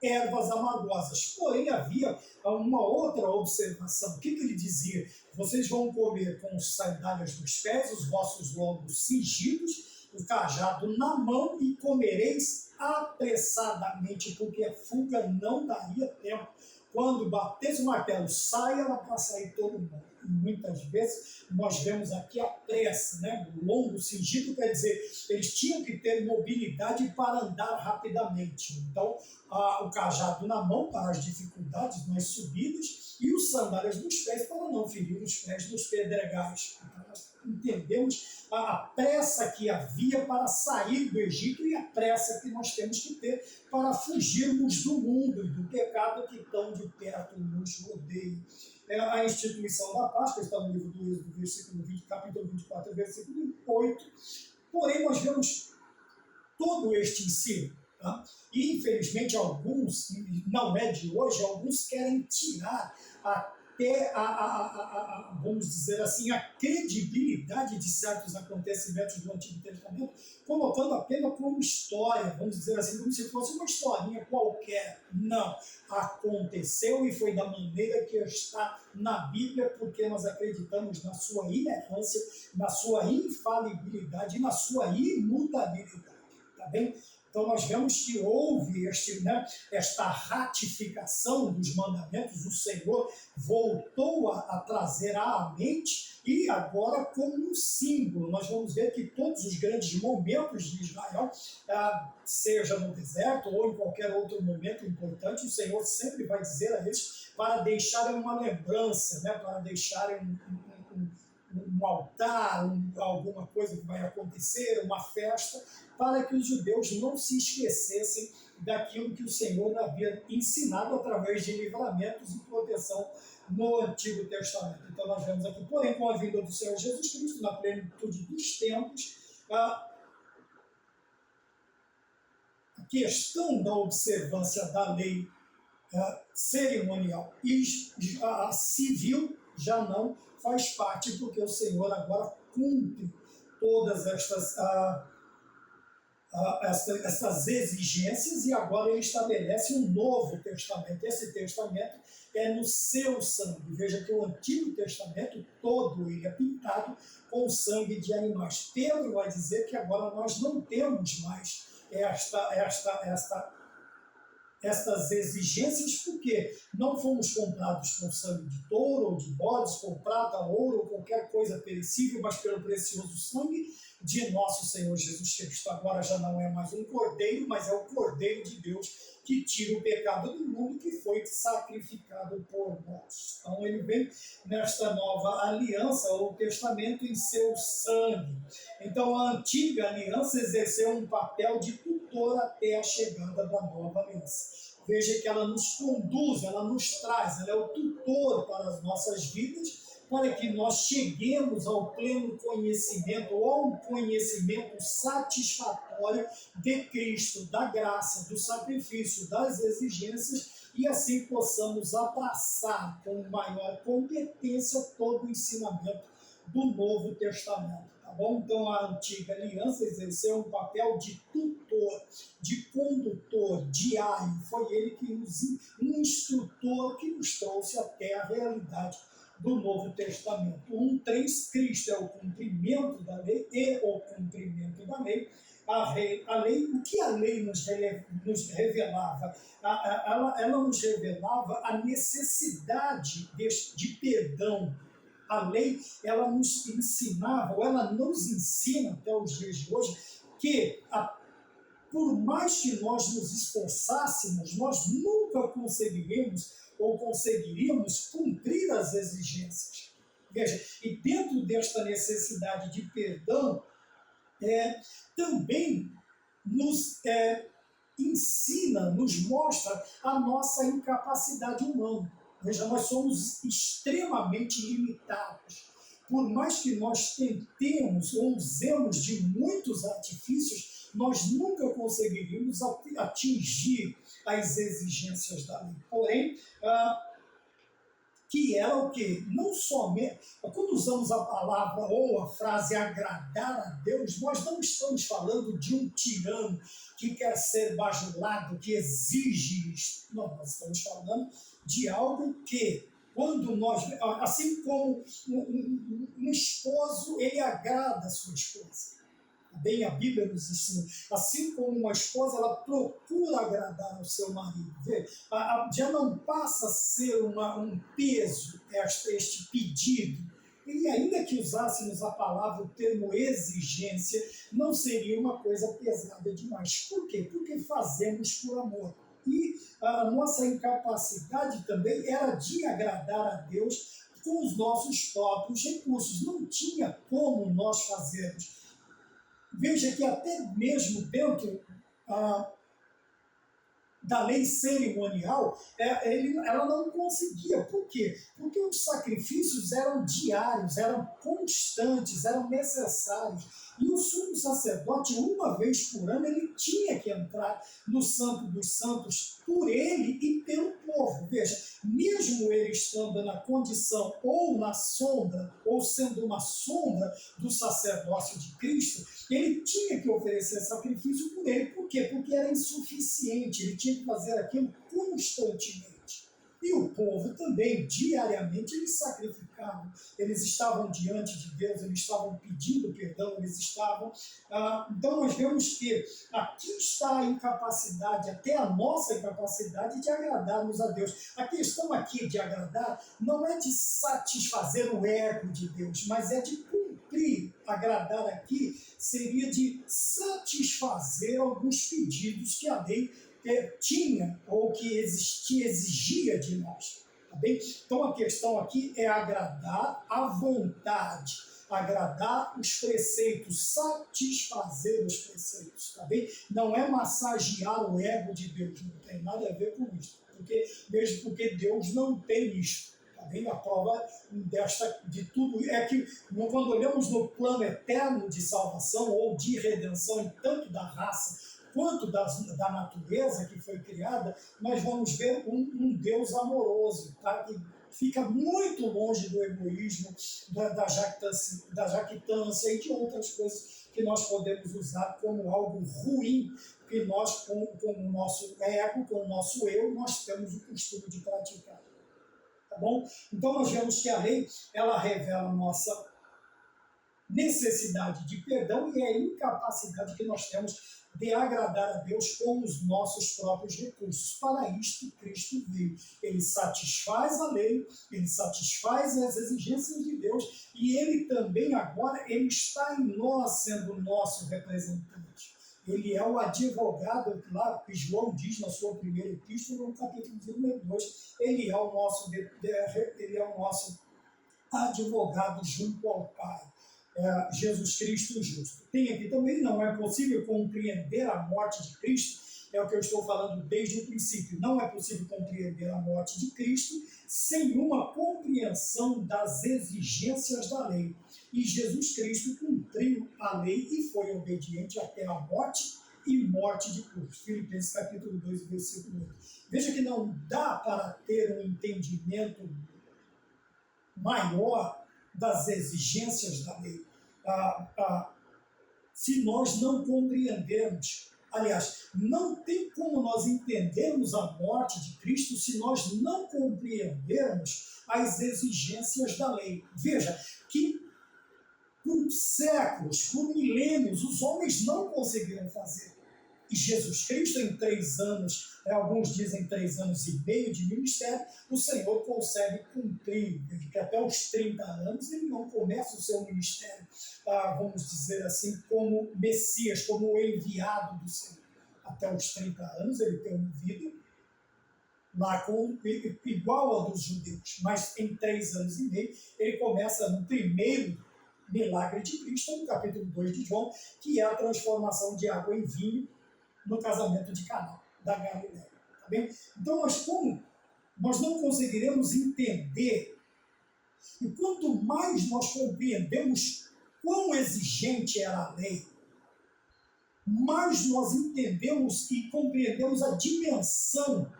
Speaker 1: ervas amargosas. Porém, havia uma outra observação. O que ele dizia? Vocês vão comer com as sandálias nos pés, os vossos lombos cingidos, o cajado na mão, e comereis apressadamente, porque a fuga não daria tempo. Quando batesse o martelo, saia para sair todo mundo. E muitas vezes nós vemos aqui a pressa, né? O lombo cingido quer dizer, eles tinham que ter mobilidade para andar rapidamente. Então, o cajado na mão para as dificuldades nas subidas e os sandálias nos pés para não ferir os pés nos pedregais. Então, nós entendemos a pressa que havia para sair do Egito e a pressa que nós temos que ter para fugirmos do mundo e do pecado que tão de perto nos rodeia. A instituição da Páscoa está no livro do Êxodo, versículo 20, capítulo 24, versículo 8. Porém, nós vemos todo este ensino. Tá? E, infelizmente, alguns, não é de hoje, alguns querem tirar até vamos dizer assim, a credibilidade de certos acontecimentos do Antigo Testamento, colocando apenas como história, vamos dizer assim, como se fosse uma historinha qualquer. Não, aconteceu e foi da maneira que está na Bíblia, porque nós acreditamos na sua inerrância, na sua infalibilidade e na sua imutabilidade. Tá bem? Então, nós vemos que houve esta ratificação dos mandamentos, o Senhor voltou a trazer à mente, e agora como um símbolo. Nós vamos ver que todos os grandes momentos de Israel, seja no deserto ou em qualquer outro momento importante, o Senhor sempre vai dizer a eles para deixarem uma lembrança, né, para deixarem um altar, alguma coisa que vai acontecer, uma festa, para que os judeus não se esquecessem daquilo que o Senhor havia ensinado através de livramentos e proteção no Antigo Testamento. Então nós vemos aqui, porém, com a vinda do Senhor Jesus Cristo, na plenitude dos tempos, a questão da observância da lei cerimonial e a civil já não faz parte, porque o Senhor agora cumpre todas essas exigências, e agora ele estabelece um novo testamento. Esse testamento é no seu sangue. Veja que o Antigo Testamento todo ele é pintado com o sangue de animais. Pedro vai dizer que agora nós não temos mais estas exigências, porque não fomos comprados com sangue de touro ou de bodes, com prata, ouro ou qualquer coisa perecível, mas pelo precioso sangue de nosso Senhor Jesus Cristo. Agora já não é mais um cordeiro, mas é o Cordeiro de Deus que tira o pecado do mundo, que foi sacrificado por nós. Então ele vem nesta nova aliança, ou testamento, em seu sangue. Então a antiga aliança exerceu um papel de tutor até a chegada da nova aliança. Veja que ela nos conduz, ela nos traz, ela é o tutor para as nossas vidas, para que nós cheguemos ao pleno conhecimento, ou ao conhecimento satisfatório de Cristo, da graça, do sacrifício, das exigências, e assim possamos abraçar com maior competência todo o ensinamento do Novo Testamento. Tá bom? Então a antiga aliança exerceu um papel de tutor, de condutor diário. Foi ele que um instrutor que nos trouxe até a realidade do Novo Testamento. 1:3, Cristo é o cumprimento da lei e o cumprimento da lei. A lei, o que a lei nos revelava? Ela nos revelava a necessidade de perdão. A lei, ela nos ensinava, ou ela nos ensina até os dias de hoje, que por mais que nós nos esforçássemos, nós nunca conseguiríamos cumprir as exigências. Veja, e dentro desta necessidade de perdão, também nos ensina, nos mostra a nossa incapacidade humana. Veja, nós somos extremamente limitados. Por mais que nós tentemos ou usemos de muitos artifícios, nós nunca conseguiríamos atingir as exigências da lei. Porém, que era o quê? Não somente, quando usamos a palavra ou a frase agradar a Deus, nós não estamos falando de um tirano que quer ser bajulado, que exige isto. Não, nós estamos falando de algo que, quando nós, assim como um esposo, ele agrada a sua esposa. Bem, a Bíblia nos ensina, assim como uma esposa, ela procura agradar ao seu marido. Já não passa a ser um peso este pedido. E ainda que usássemos a palavra, o termo exigência, não seria uma coisa pesada demais. Por quê? Porque fazemos por amor. E a nossa incapacidade também era de agradar a Deus com os nossos próprios recursos. Não tinha como nós fazermos. Veja que até mesmo dentro da lei cerimonial, ela não conseguia. Por quê? Porque os sacrifícios eram diários, eram constantes, eram necessários. E o sumo sacerdote, uma vez por ano, ele tinha que entrar no Santo dos Santos por ele e pelo povo. Veja, mesmo ele estando na condição ou na sombra, ou sendo uma sombra do sacerdócio de Cristo, ele tinha que oferecer sacrifício por ele. Por quê? Porque era insuficiente, ele tinha que fazer aquilo constantemente. E o povo também, diariamente, eles sacrificavam. Eles estavam diante de Deus, eles estavam pedindo perdão, eles estavam... então nós vemos que aqui está a incapacidade, até a nossa incapacidade de agradarmos a Deus. A questão aqui de agradar não é de satisfazer o ego de Deus, mas é de cumprir. Agradar aqui seria de satisfazer alguns pedidos que a lei tinha ou que exigia de nós. Tá bem? Então a questão aqui é agradar à vontade, agradar os preceitos, satisfazer os preceitos. Tá bem? Não é massagear o ego de Deus, não tem nada a ver com isso. Mesmo porque Deus não tem isso. Tá bem? A prova de tudo é que, quando olhamos no plano eterno de salvação ou de redenção, tanto da raça quanto da natureza que foi criada, nós vamos ver um Deus amoroso, tá? Que fica muito longe do egoísmo, da jactância e de outras coisas que nós podemos usar como algo ruim, que nós, com o nosso ego, com o nosso eu, nós temos o costume de praticar. Tá bom? Então nós vemos que a lei, ela revela a nossa necessidade de perdão e a incapacidade que nós temos de agradar a Deus com os nossos próprios recursos. Para isto, Cristo veio. Ele satisfaz a lei, ele satisfaz as exigências de Deus e ele também agora ele está em nós sendo nosso representante. Ele é o advogado, claro, que João diz na sua primeira epístola, no capítulo 2, ele é o nosso advogado junto ao Pai. Jesus Cristo justo. Tem aqui também, não é possível compreender a morte de Cristo, é o que eu estou falando desde o princípio, não é possível compreender a morte de Cristo sem uma compreensão das exigências da lei. E Jesus Cristo cumpriu a lei e foi obediente até a morte e morte de cruz. Filipenses capítulo 2, versículo 8. Veja que não dá para ter um entendimento maior das exigências da lei, se nós não compreendermos. Aliás, não tem como nós entendermos a morte de Cristo se nós não compreendermos as exigências da lei. Veja que por séculos, por milênios, os homens não conseguiram fazer. E Jesus Cristo, em 3 anos, alguns dizem 3 anos e meio de ministério, o Senhor consegue cumprir, que até os 30 anos ele não começa o seu ministério, vamos dizer assim, como Messias, como o enviado do Senhor. Até os 30 anos ele tem uma vida lá igual a dos judeus, mas em 3 anos e meio ele começa no primeiro milagre de Cristo, no capítulo 2 de João, que é a transformação de água em vinho no casamento de Caná, da Galileia. Tá bem? Então, nós não conseguiremos entender, e quanto mais nós compreendemos quão exigente era a lei, mais nós entendemos e compreendemos a dimensão,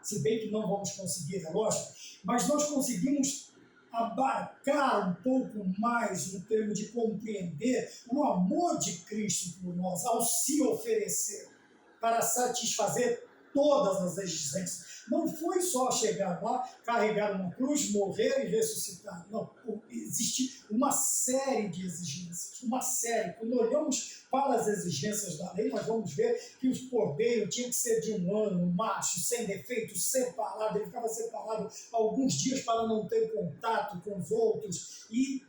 Speaker 1: se bem que não vamos conseguir, é lógico, mas nós conseguimos abarcar um pouco mais no termo de compreender o amor de Cristo por nós, ao se oferecer para satisfazer todas as exigências. Não foi só chegar lá, carregar uma cruz, morrer e ressuscitar. Não, existe uma série de exigências, uma série. Quando olhamos para as exigências da lei, nós vamos ver que o cordeiro tinha que ser de 1 ano, macho, sem defeito, separado. Ele ficava separado alguns dias para não ter contato com os outros. E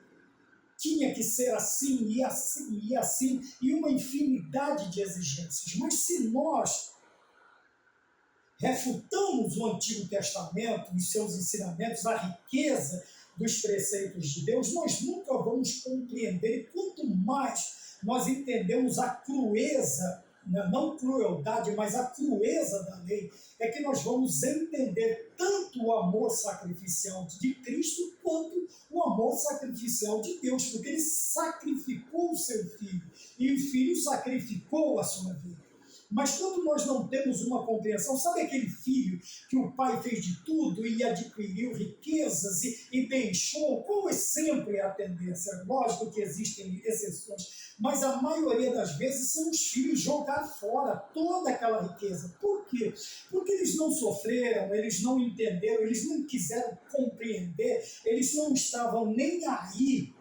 Speaker 1: tinha que ser assim, e assim, e assim, e uma infinidade de exigências. Mas se nós refutamos o Antigo Testamento e seus ensinamentos, a riqueza dos preceitos de Deus, nós nunca vamos compreender. E quanto mais nós entendemos a crueza, não crueldade, mas a crueza da lei, é que nós vamos entender tanto o amor sacrificial de Cristo quanto o amor sacrificial de Deus, porque ele sacrificou o seu filho e o filho sacrificou a sua vida. Mas quando nós não temos uma compreensão, sabe aquele filho que o pai fez de tudo e adquiriu riquezas e deixou, como é sempre a tendência? Lógico que existem exceções, mas a maioria das vezes são os filhos jogar fora toda aquela riqueza. Por quê? Porque eles não sofreram, eles não entenderam, eles não quiseram compreender, eles não estavam nem aí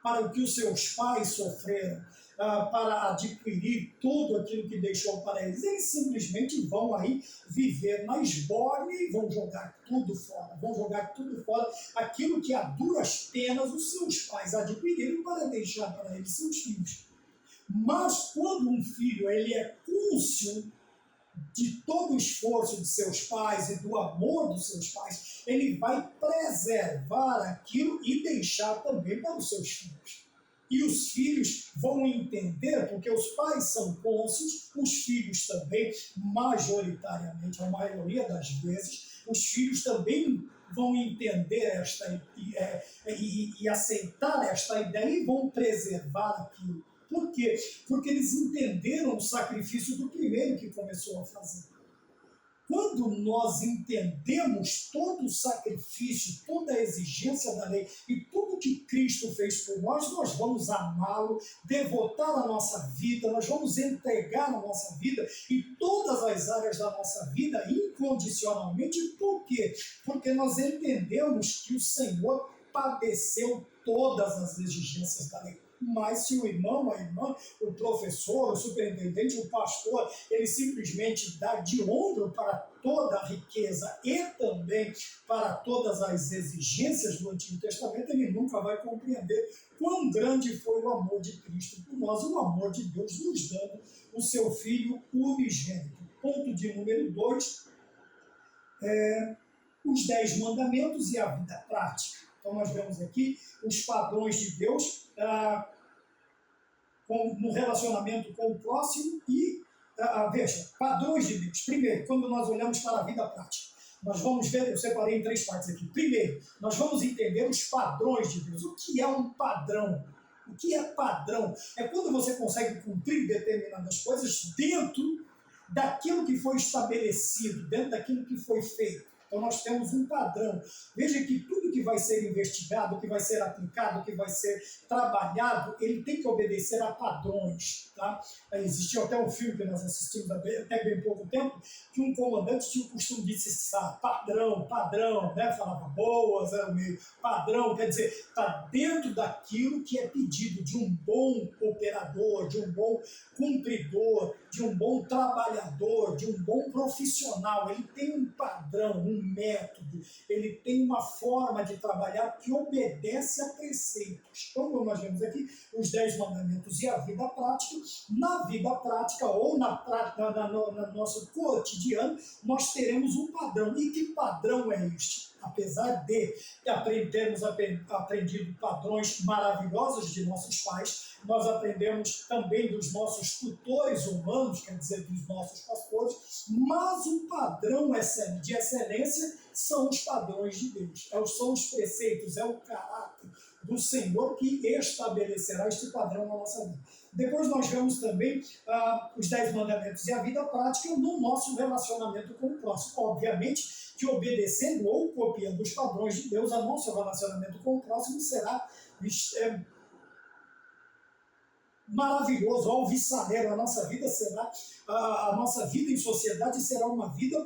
Speaker 1: para o que os seus pais sofreram, para adquirir tudo aquilo que deixou para eles. Eles simplesmente vão aí viver na esbórnia e vão jogar tudo fora, aquilo que a duras penas os seus pais adquiriram para deixar para eles seus filhos. Mas quando um filho ele é cônscio de todo o esforço de seus pais e do amor dos seus pais, ele vai preservar aquilo e deixar também para os seus filhos. E os filhos vão entender, porque os pais são cônscios, os filhos também, majoritariamente, a maioria das vezes, os filhos também vão entender e aceitar esta ideia e vão preservar aquilo. Por quê? Porque eles entenderam o sacrifício do primeiro que começou a fazer. Quando nós entendemos todo o sacrifício, toda a exigência da lei e tudo que Cristo fez por nós, nós vamos amá-lo, devotar a nossa vida, nós vamos entregar a nossa vida e todas as áreas da nossa vida incondicionalmente. Por quê? Porque nós entendemos que o Senhor padeceu todas as exigências da lei. Mas se o irmão, a irmã, o professor, o superintendente, o pastor, ele simplesmente dá de ombro para toda a riqueza e também para todas as exigências do Antigo Testamento, ele nunca vai compreender quão grande foi o amor de Cristo por nós, o amor de Deus nos dando o seu Filho unigênito. Ponto de número 2, os 10 mandamentos e a vida prática. Então nós vemos aqui os padrões de Deus no relacionamento com o próximo e, veja, padrões de Deus. Primeiro, quando nós olhamos para a vida prática, nós vamos ver, eu separei em 3 partes aqui. Primeiro, nós vamos entender os padrões de Deus. O que é um padrão? O que é padrão? É quando você consegue cumprir determinadas coisas dentro daquilo que foi estabelecido, dentro daquilo que foi feito. Então nós temos um padrão. Veja que tudo que vai ser investigado, que vai ser aplicado, que vai ser trabalhado, ele tem que obedecer a padrões. Tá? Existiu até um filme que nós assistimos até bem pouco tempo, que um comandante tinha o costume de citar padrão, padrão, né? Falava boas, era o meio padrão, quer dizer, está dentro daquilo que é pedido de um bom operador, de um bom cumpridor, de um bom trabalhador, de um bom profissional. Ele tem um padrão, um método, ele tem uma forma de trabalhar que obedece a preceitos. Então, como nós vemos aqui, os 10 mandamentos e a vida prática, na vida prática ou no nosso cotidiano, nós teremos um padrão. E que padrão é este? Apesar de termos aprendido padrões maravilhosos de nossos pais, nós aprendemos também dos nossos tutores humanos, quer dizer, dos nossos pastores, mas o padrão de excelência são os padrões de Deus, são os preceitos, é o caráter do Senhor que estabelecerá este padrão na nossa vida. Depois nós vemos também os 10 mandamentos e a vida prática no nosso relacionamento com o próximo. Obviamente que obedecendo ou copiando os padrões de Deus, o nosso relacionamento com o próximo será maravilhoso, alvissareiro. A nossa vida será, a nossa vida em sociedade será uma vida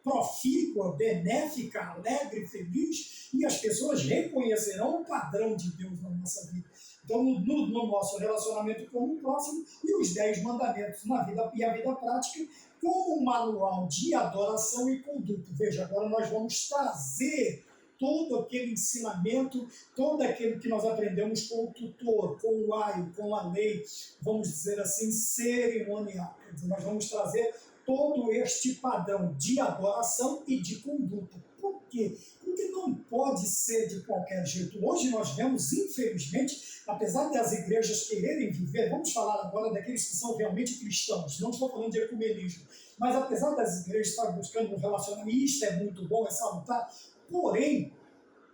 Speaker 1: profícua, benéfica, alegre, feliz, e as pessoas reconhecerão o padrão de Deus na nossa vida. Então, no nosso relacionamento com o próximo e os 10 mandamentos na vida e a vida prática, como um manual de adoração e conduta. Veja, agora nós vamos trazer todo aquele ensinamento, todo aquele que nós aprendemos com o tutor, com o aio, com a lei, vamos dizer assim, cerimonial. Nós vamos trazer todo este padrão de adoração e de conduta. Por quê? Porque não pode ser de qualquer jeito. Hoje nós vemos, infelizmente, apesar das igrejas quererem viver, vamos falar agora daqueles que são realmente cristãos, não estou falando de ecumenismo, mas apesar das igrejas estarem buscando um relacionamento, e isto é muito bom, é salutar, porém,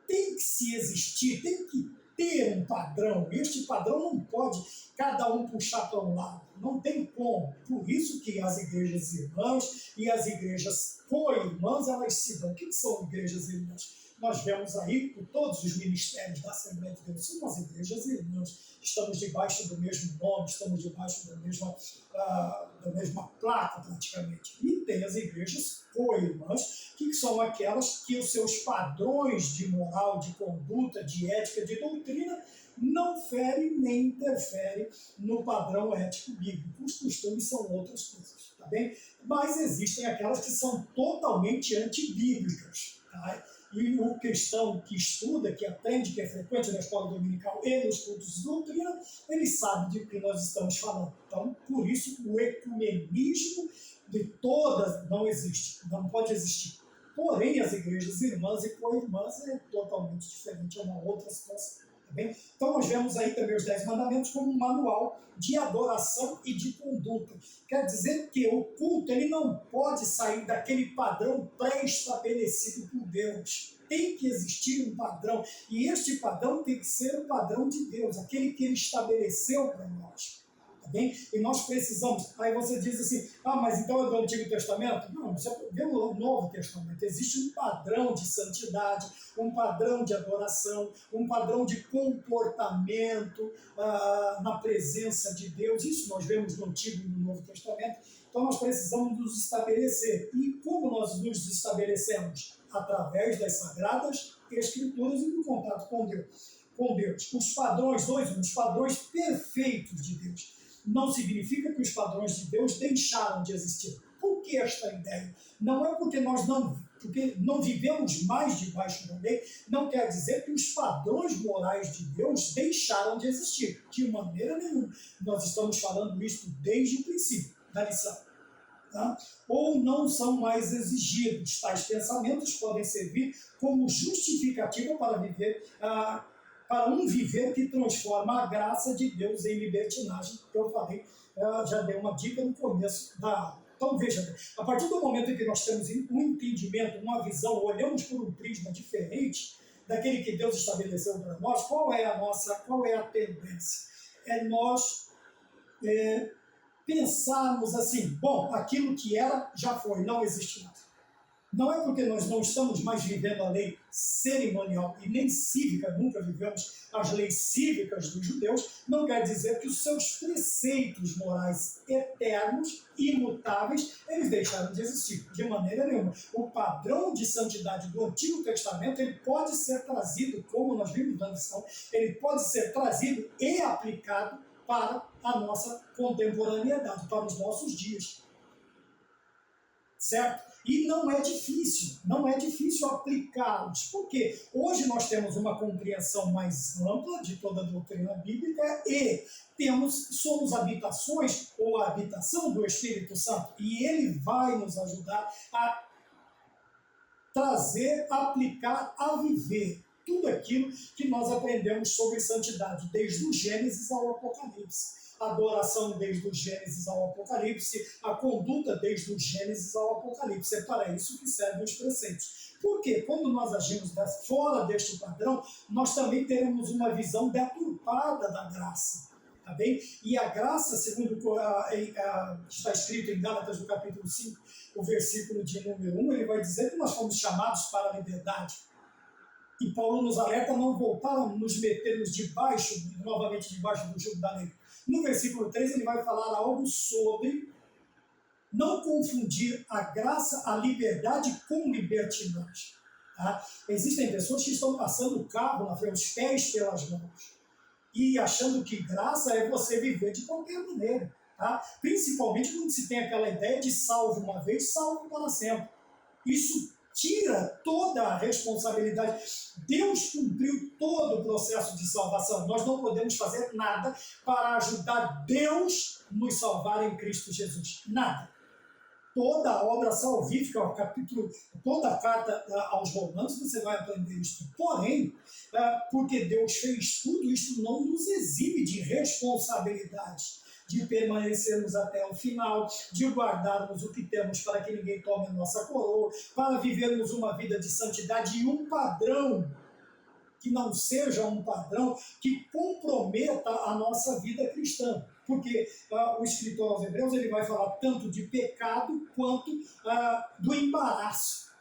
Speaker 1: tem que se existir, tem que ter um padrão. Este padrão não pode cada um puxar para um lado. Não tem como. Por isso que as igrejas irmãs e as igrejas co-irmãs, elas se dão. O que são igrejas irmãs? Nós vemos aí por todos os ministérios da Assembleia de Deus, são as igrejas irmãs. Estamos debaixo do mesmo nome, estamos debaixo da mesma placa praticamente. E tem as igrejas co-irmãs, que são aquelas que os seus padrões de moral, de conduta, de ética, de doutrina, não ferem nem interferem no padrão ético bíblico. Os costumes são outras coisas, tá bem? Mas existem aquelas que são totalmente antibíblicas, tá? E o cristão que estuda, que aprende, que é frequente na escola dominical e nos cultos de doutrina, ele sabe de que nós estamos falando. Então, por isso, o ecumenismo de todas não existe, não pode existir. Porém, as igrejas irmãs e co-irmãs é totalmente diferente, é uma outra situação. Tá bem? Então, nós vemos aí também os 10 mandamentos como um manual de adoração e de conduta. Quer dizer que o culto ele não pode sair daquele padrão pré-estabelecido por Deus. Tem que existir um padrão. E este padrão tem que ser o padrão de Deus, aquele que ele estabeleceu para nós. bem? E nós precisamos, aí você diz assim, mas então é do Antigo Testamento? Não, você vê no Novo Testamento, existe um padrão de santidade, um padrão de adoração, um padrão de comportamento na presença de Deus, isso nós vemos no Antigo e no Novo Testamento, então nós precisamos nos estabelecer. E como nós nos estabelecemos? Através das Sagradas Escrituras e do contato com Deus. Os padrões, os padrões perfeitos de Deus. Não significa que os padrões de Deus deixaram de existir. Por que esta ideia? Não é porque nós não vivemos mais debaixo da lei, não quer dizer que os padrões morais de Deus deixaram de existir. De maneira nenhuma. Nós estamos falando isso desde o princípio da lição. Tá? Ou não são mais exigidos. Tais pensamentos podem servir como justificativa para um viver que transforma a graça de Deus em libertinagem, que eu falei, já dei uma dica no começo da aula. Então veja, a partir do momento em que nós temos um entendimento, uma visão, olhamos por um prisma diferente daquele que Deus estabeleceu para nós, qual é a tendência? É nós pensarmos assim, bom, aquilo que era já foi, não existe mais. Não é porque nós não estamos mais vivendo a lei cerimonial e nem cívica, nunca vivemos as leis cívicas dos judeus, não quer dizer que os seus preceitos morais eternos, imutáveis, eles deixaram de existir, de maneira nenhuma. O padrão de santidade do Antigo Testamento, ele pode ser trazido, como nós vimos na lição, ele pode ser trazido e aplicado para a nossa contemporaneidade, para os nossos dias. Certo? E não é difícil aplicá-los, porque hoje nós temos uma compreensão mais ampla de toda a doutrina bíblica e somos habitações ou a habitação do Espírito Santo, e ele vai nos ajudar a trazer, aplicar, a viver tudo aquilo que nós aprendemos sobre santidade, desde o Gênesis ao Apocalipse. A adoração desde o Gênesis ao Apocalipse, a conduta desde o Gênesis ao Apocalipse. É para isso que servem os preceitos. Porque quando nós agimos fora deste padrão, nós também teremos uma visão deturpada da graça. Tá bem? E a graça, segundo está escrito em Gálatas, no capítulo 5, o versículo de número 1, ele vai dizer que nós fomos chamados para a liberdade. E Paulo nos alerta a não voltar a nos metermos novamente debaixo do jugo da lei. No versículo 3 ele vai falar algo sobre não confundir a graça, a liberdade com libertinagem. Tá? Existem pessoas que estão passando o carro na frente, os pés pelas mãos, e achando que graça é você viver de qualquer maneira. Tá? Principalmente quando se tem aquela ideia de salvo uma vez, salvo para sempre. Isso tira toda a responsabilidade. Deus cumpriu todo o processo de salvação. Nós não podemos fazer nada para ajudar Deus nos salvar em Cristo Jesus. Nada. Toda a obra salvífica, toda a carta aos Romanos, você vai aprender isso. Porém, porque Deus fez tudo, isso não nos exime de responsabilidade, de permanecermos até o final, de guardarmos o que temos para que ninguém tome a nossa coroa, para vivermos uma vida de santidade e um padrão que não seja um padrão que comprometa a nossa vida cristã. Porque o escritor aos Hebreus ele vai falar tanto de pecado quanto do embaraço.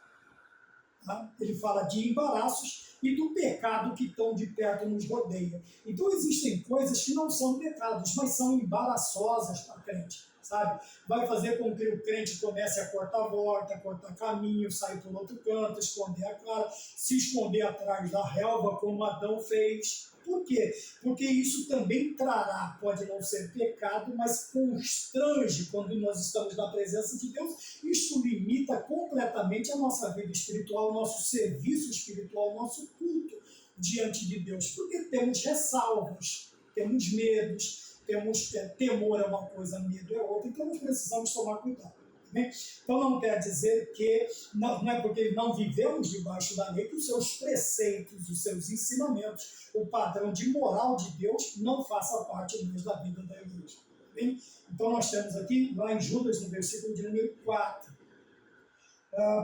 Speaker 1: Tá? Ele fala de embaraços e do pecado que tão de perto nos rodeia. Então existem coisas que não são pecados, mas são embaraçosas para a crente, sabe? Vai fazer com que o crente comece a cortar volta, cortar caminho, sair por outro canto, esconder a cara, se esconder atrás da relva, como Adão fez. Por quê? Porque isso também trará, pode não ser pecado, mas constrange quando nós estamos na presença de Deus. Isso limita completamente a nossa vida espiritual, nosso serviço espiritual, nosso culto diante de Deus. Porque temos ressalvas, temos medos, temos temor é uma coisa, medo é outra, então nós precisamos tomar cuidado. Então não quer dizer que, não é porque não vivemos debaixo da lei que os seus preceitos, os seus ensinamentos, o padrão de moral de Deus não faça parte mesmo da vida da igreja. Bem? Então nós temos aqui, lá em Judas, no versículo de número 4,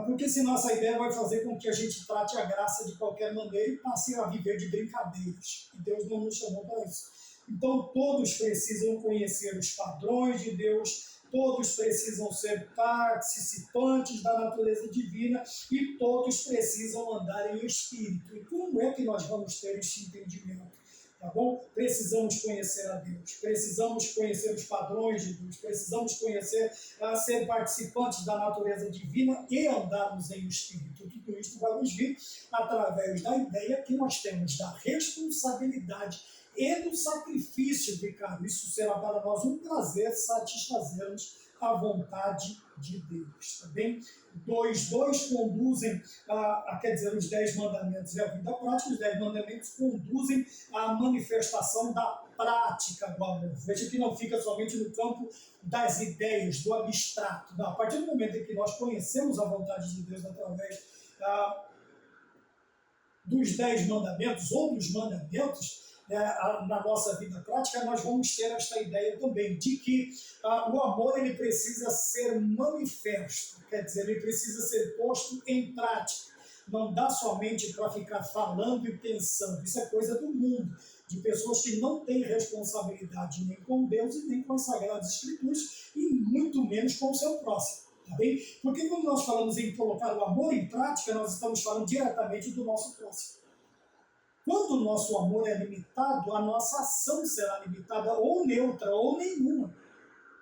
Speaker 1: porque senão essa ideia vai fazer com que a gente trate a graça de qualquer maneira e passe a viver de brincadeiras. E Deus não nos chamou para isso. Então, todos precisam conhecer os padrões de Deus, todos precisam ser participantes da natureza divina e todos precisam andar em espírito. E como é que nós vamos ter esse entendimento? Tá bom? Precisamos conhecer a Deus, precisamos conhecer os padrões de Deus, precisamos conhecer, ser participantes da natureza divina e andarmos em espírito. Tudo isso vai nos vir através da ideia que nós temos da responsabilidade e do sacrifício vicário. Isso será para nós um prazer satisfazermos a vontade de Deus, tá bem? Dois conduzem, quer dizer, os 10 mandamentos e a vida prática. Os 10 mandamentos conduzem à manifestação da prática do amor. Veja que não fica somente no campo das ideias, do abstrato. Não, a partir do momento em que nós conhecemos a vontade de Deus através dos 10 mandamentos ou dos mandamentos, na nossa vida prática, nós vamos ter esta ideia também de que o amor ele precisa ser manifesto, quer dizer, ele precisa ser posto em prática. Não dá somente para ficar falando e pensando. Isso é coisa do mundo, de pessoas que não têm responsabilidade nem com Deus e nem com as Sagradas Escrituras e muito menos com o seu próximo. Tá bem? Porque quando nós falamos em colocar o amor em prática, nós estamos falando diretamente do nosso próximo. Quando o nosso amor é limitado, a nossa ação será limitada, ou neutra, ou nenhuma.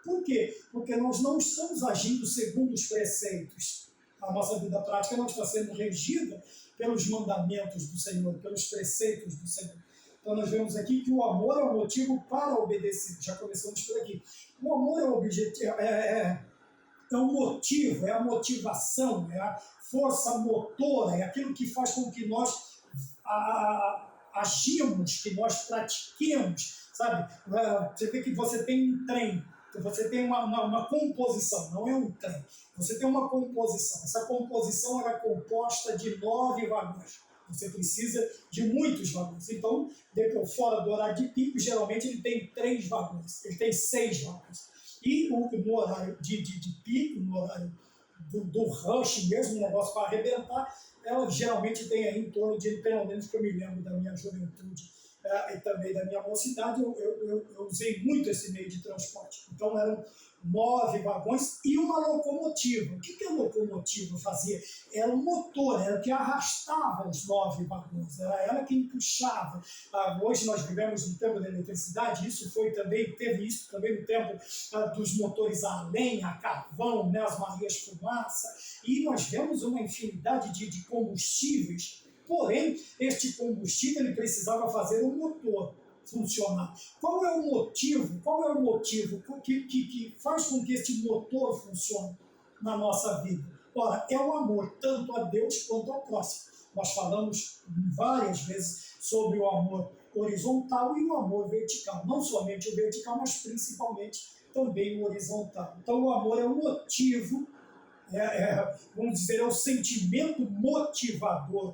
Speaker 1: Por quê? Porque nós não estamos agindo segundo os preceitos. A nossa vida prática não está sendo regida pelos mandamentos do Senhor, pelos preceitos do Senhor. Então nós vemos aqui que o amor é o motivo para obedecer. Já começamos por aqui. O amor é o objetivo, é o motivo, é a motivação, é a força motora, é aquilo que faz com que nós agimos, que nós pratiquemos, sabe? Você vê que você tem um trem, você tem uma composição, não é um trem, você tem uma composição. Essa composição era composta de 9 vagões. Você precisa de muitos vagões. Então, depois, fora do horário de pico, geralmente ele tem 3 vagões, ele tem 6 vagões. E no horário de pico, no horário do rush mesmo, o negócio para arrebentar, ela geralmente tem aí em torno de, pelo menos que eu me lembro da minha juventude e também da minha mocidade, eu usei muito esse meio de transporte. Então eram 9 vagões e uma locomotiva. O que a locomotiva fazia? Era um motor, era o que arrastava os 9 vagões, era ela quem puxava. Hoje nós vivemos no tempo da eletricidade, teve isso também no tempo dos motores a lenha, a carvão, né, as Marias fumaça, e nós vemos uma infinidade de combustíveis. Porém, este combustível ele precisava fazer um motor funcionar. Qual é o motivo que faz com que este motor funcione na nossa vida? Ora, é o amor, tanto a Deus quanto ao próximo. Nós falamos várias vezes sobre o amor horizontal e o amor vertical. Não somente o vertical, mas principalmente também o horizontal. Então, o amor é o motivo, vamos dizer, é o sentimento motivador.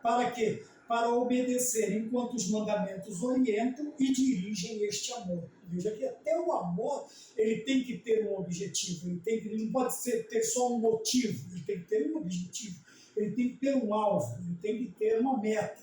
Speaker 1: Para quê? Para obedecer, enquanto os mandamentos orientam e dirigem este amor. Veja que até o amor ele tem que ter um objetivo, ele não pode ter só um motivo, ele tem que ter um objetivo, ele tem que ter um alvo, ele tem que ter uma meta.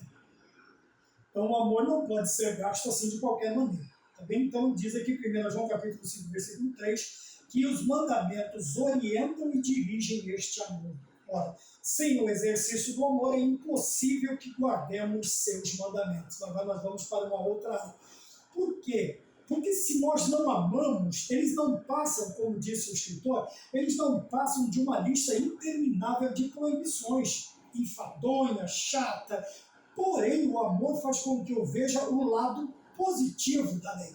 Speaker 1: Então o amor não pode ser gasto assim de qualquer maneira. Tá bem? Então diz aqui 1 João capítulo 5, versículo 3, que os mandamentos orientam e dirigem este amor. Ora, sem o exercício do amor é impossível que guardemos seus mandamentos. Agora nós vamos para uma outra área. Por quê? Porque se nós não amamos, eles não passam, como disse o escritor, eles não passam de uma lista interminável de proibições, enfadonha, chata. Porém, o amor faz com que eu veja o lado positivo da lei,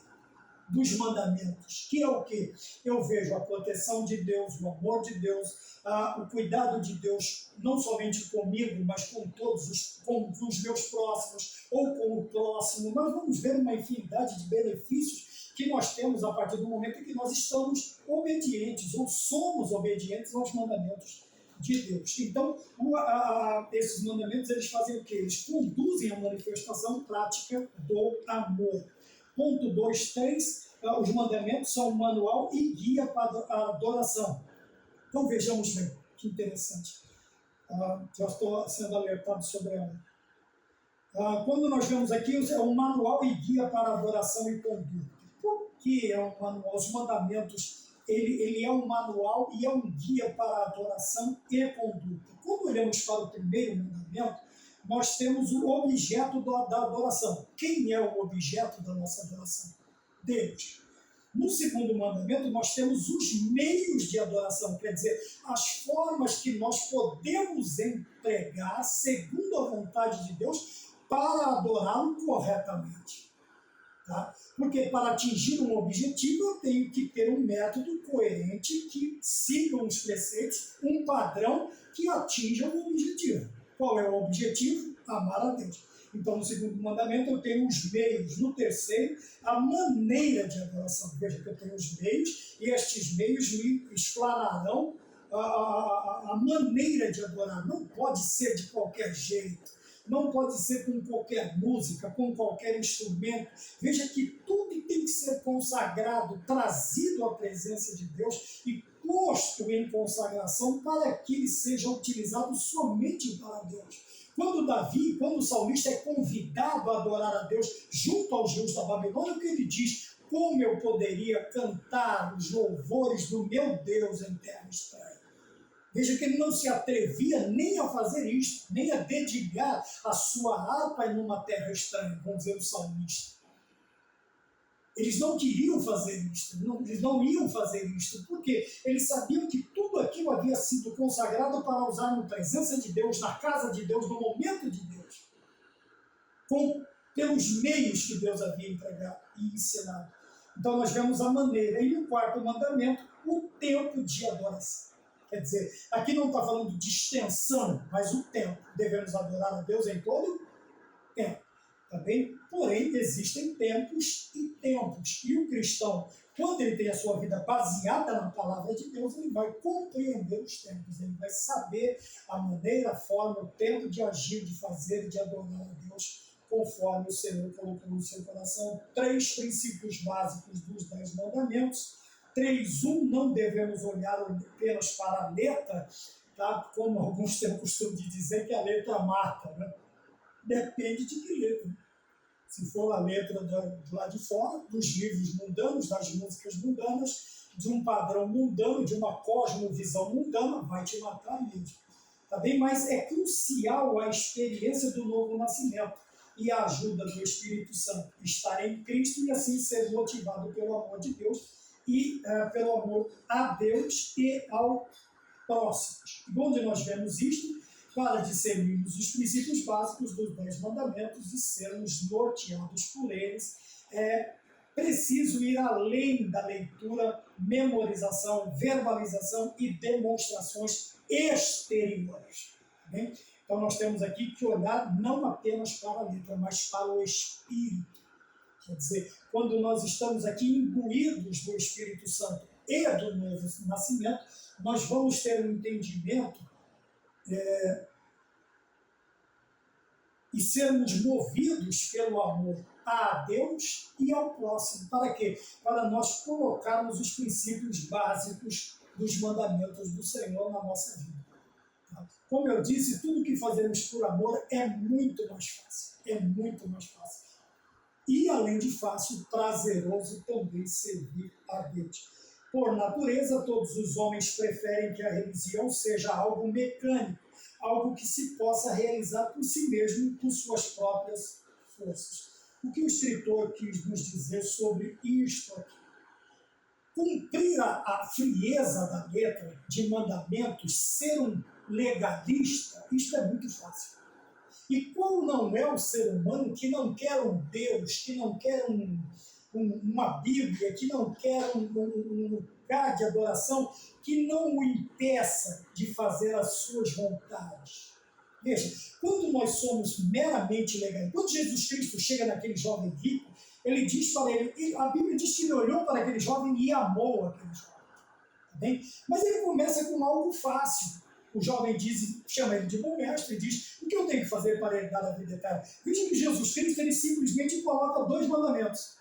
Speaker 1: dos mandamentos, que é o quê? Eu vejo a proteção de Deus, o amor de Deus, o cuidado de Deus, não somente comigo, mas com os meus próximos, ou com o próximo. Nós vamos ver uma infinidade de benefícios que nós temos a partir do momento em que nós estamos obedientes, ou somos obedientes aos mandamentos de Deus. Então, esses mandamentos, eles fazem o quê? Eles conduzem a manifestação prática do amor. Ponto 2.3, os mandamentos são um manual e guia para a adoração. Então vejamos bem, que interessante. Já estou sendo alertado sobre ela. Quando nós vemos aqui, é um manual e guia para adoração e conduta. Por que é um manual? Os mandamentos, ele é um manual e é um guia para adoração e conduta. Quando olhamos para o primeiro mandamento, nós temos o objeto da adoração. Quem é o objeto da nossa adoração? Deus. No segundo mandamento, nós temos os meios de adoração, quer dizer, as formas que nós podemos empregar segundo a vontade de Deus para adorá-lo corretamente. Tá? Porque para atingir um objetivo, eu tenho que ter um método coerente que siga os preceitos, um padrão que atinja o objetivo. Qual é o objetivo? Amar a Deus. Então, no segundo mandamento, eu tenho os meios. No terceiro, a maneira de adoração. Veja que eu tenho os meios e estes meios me explanarão a maneira de adorar. Não pode ser de qualquer jeito. Não pode ser com qualquer música, com qualquer instrumento. Veja que tudo tem que ser consagrado, trazido à presença de Deus e posto em consagração para que ele seja utilizado somente para Deus. Quando o salmista é convidado a adorar a Deus junto aos rios da Babilônia, o que ele diz? Como eu poderia cantar os louvores do meu Deus em terra estranha? Veja que ele não se atrevia nem a fazer isto, nem a dedilhar a sua harpa em uma terra estranha, vamos dizer o salmista. Eles não queriam fazer isto, eles não iam fazer isto, porque eles sabiam que tudo aquilo havia sido consagrado para usar na presença de Deus, na casa de Deus, no momento de Deus, pelos meios que Deus havia entregado e ensinado. Então nós vemos a maneira, e no quarto mandamento, o tempo de adoração. Quer dizer, aqui não está falando de extensão, mas o tempo. Devemos adorar a Deus em todo tempo. Tá bem? Porém, existem tempos e tempos. E o cristão, quando ele tem a sua vida baseada na palavra de Deus, ele vai compreender os tempos. Ele vai saber a maneira, a forma, o tempo de agir, de fazer, de adorar a Deus, conforme o Senhor colocou no seu coração. 3 princípios básicos dos 10 mandamentos. 3.1, não devemos olhar apenas para a letra, tá? Como alguns têm o costume de dizer que a letra mata, né? Depende de que letra. Se for a letra do lado de fora, dos livros mundanos, das músicas mundanas, de um padrão mundano, de uma cosmovisão mundana, vai te matar mesmo. Tá bem? Mas é crucial a experiência do novo nascimento e a ajuda do Espírito Santo. Estar em Cristo e assim ser motivado pelo amor de Deus e pelo amor a Deus e ao próximo. E onde nós vemos isto? Para discernirmos os princípios básicos dos 10 mandamentos e sermos norteados por eles, é preciso ir além da leitura, memorização, verbalização e demonstrações exteriores. Tá bem? Então nós temos aqui que olhar não apenas para a letra, mas para o Espírito. Quer dizer, quando nós estamos aqui imbuídos do Espírito Santo e do novo nascimento, nós vamos ter um entendimento e sermos movidos pelo amor a Deus e ao próximo. Para quê? Para nós colocarmos os princípios básicos dos mandamentos do Senhor na nossa vida. Tá? Como eu disse, tudo que fazemos por amor é muito mais fácil. É muito mais fácil. E, além de fácil, prazeroso também servir a Deus. Por natureza, todos os homens preferem que a religião seja algo mecânico, algo que se possa realizar por si mesmo, por suas próprias forças. O que o escritor quis nos dizer sobre isto aqui? Cumprir a frieza da letra de mandamentos, ser um legalista, isto é muito fácil. E qual não é o ser humano que não quer um Deus, que não quer uma Bíblia, que não quer um lugar de adoração, que não o impeça de fazer as suas vontades? Veja, quando nós somos meramente legais, quando Jesus Cristo chega naquele jovem rico, ele diz para ele, a Bíblia diz que ele olhou para aquele jovem e amou aquele jovem. Tá bem? Mas ele começa com algo fácil. O jovem chama ele de bom mestre e diz, o que eu tenho que fazer para herdar a vida eterna? Veja que Jesus Cristo, ele simplesmente coloca 2 mandamentos.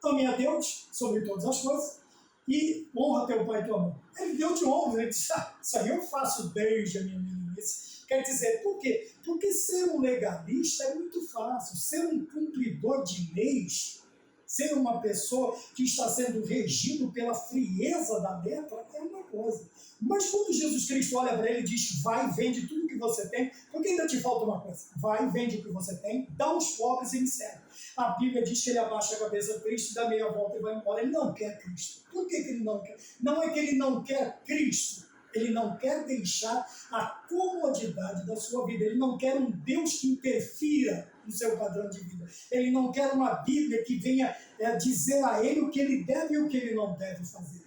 Speaker 1: Ame a Deus sobre todas as coisas e honra teu pai e tua mãe. Ele deu de honra, ele disse, isso aí eu faço desde a minha meninice. Quer dizer, por quê? Porque ser um legalista é muito fácil, ser um cumpridor de leis, ser uma pessoa que está sendo regido pela frieza da letra é uma coisa. Mas quando Jesus Cristo olha para ele e diz, vai, vende tudo que você tem, porque ainda te falta uma coisa, vai, vende o que você tem, dá aos pobres e me serve. A Bíblia diz que ele abaixa a cabeça do Cristo, dá meia volta e vai embora. Ele não quer Cristo. Por que ele não quer? Não é que ele não quer Cristo, ele não quer deixar a comodidade da sua vida, ele não quer um Deus que interfira no seu padrão de vida, ele não quer uma Bíblia que venha dizer a ele o que ele deve e o que ele não deve fazer.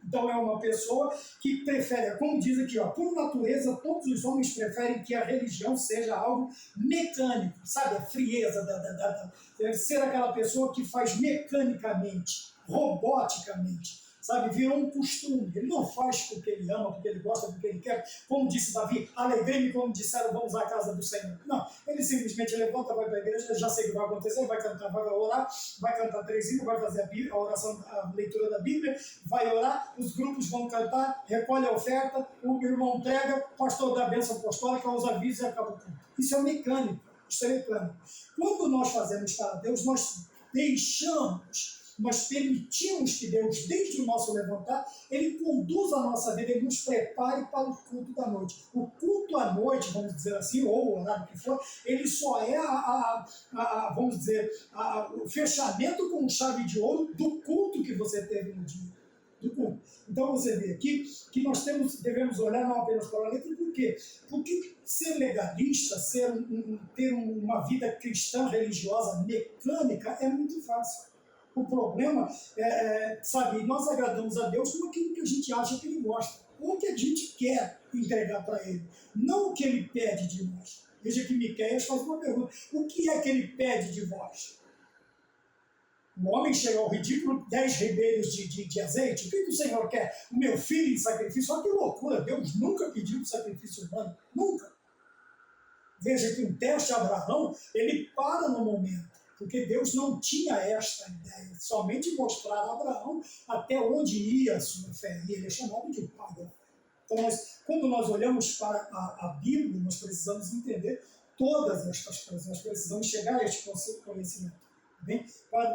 Speaker 1: Então é uma pessoa que prefere, como diz aqui, ó, por natureza, todos os homens preferem que a religião seja algo mecânico, sabe? A frieza, ser aquela pessoa que faz mecanicamente, roboticamente, sabe? Virou um costume. Ele não faz porque ele ama, porque ele gosta, porque ele quer. Como disse Davi, alegrei-me como disseram, vamos à casa do Senhor. Não, ele simplesmente levanta, vai para a igreja, já sei o que vai acontecer, vai cantar, vai orar, vai cantar 3 hinos, vai fazer a oração, a leitura da Bíblia, vai orar, os grupos vão cantar, recolhe a oferta, o irmão prega, o pastor dá a bênção apostólica, os avisos e acaba tudo. Isso é mecânico, isso é mecânico. Quando nós fazemos para Deus, nós deixamos, nós permitimos que Deus, desde o nosso levantar, Ele conduza a nossa vida, Ele nos prepare para o culto da noite. O culto à noite, vamos dizer assim, ou o horário que for, ele só é vamos dizer, o fechamento com chave de ouro do culto que você teve no dia. Do culto. Então você vê aqui que nós devemos olhar não apenas para a letra, por quê? Porque ser legalista, ter uma vida cristã religiosa mecânica é muito fácil. O problema sabe, nós agradamos a Deus com aquilo que a gente acha que Ele gosta, ou que a gente quer entregar para Ele, não o que Ele pede de nós. Veja que Miqueias faz uma pergunta, o que é que Ele pede de vós? O homem chega ao ridículo, 10 ribeiros de azeite, o que o Senhor quer? O meu filho em sacrifício? Olha que loucura, Deus nunca pediu sacrifício humano, nunca. Veja que o teste de Abraão, ele para no momento, porque Deus não tinha esta ideia, somente mostrar a Abraão até onde ia a sua fé, e ele é chamado de pai da fé. Então, quando nós olhamos para a Bíblia, nós precisamos entender todas estas coisas, nós precisamos chegar a este conhecimento. Bem?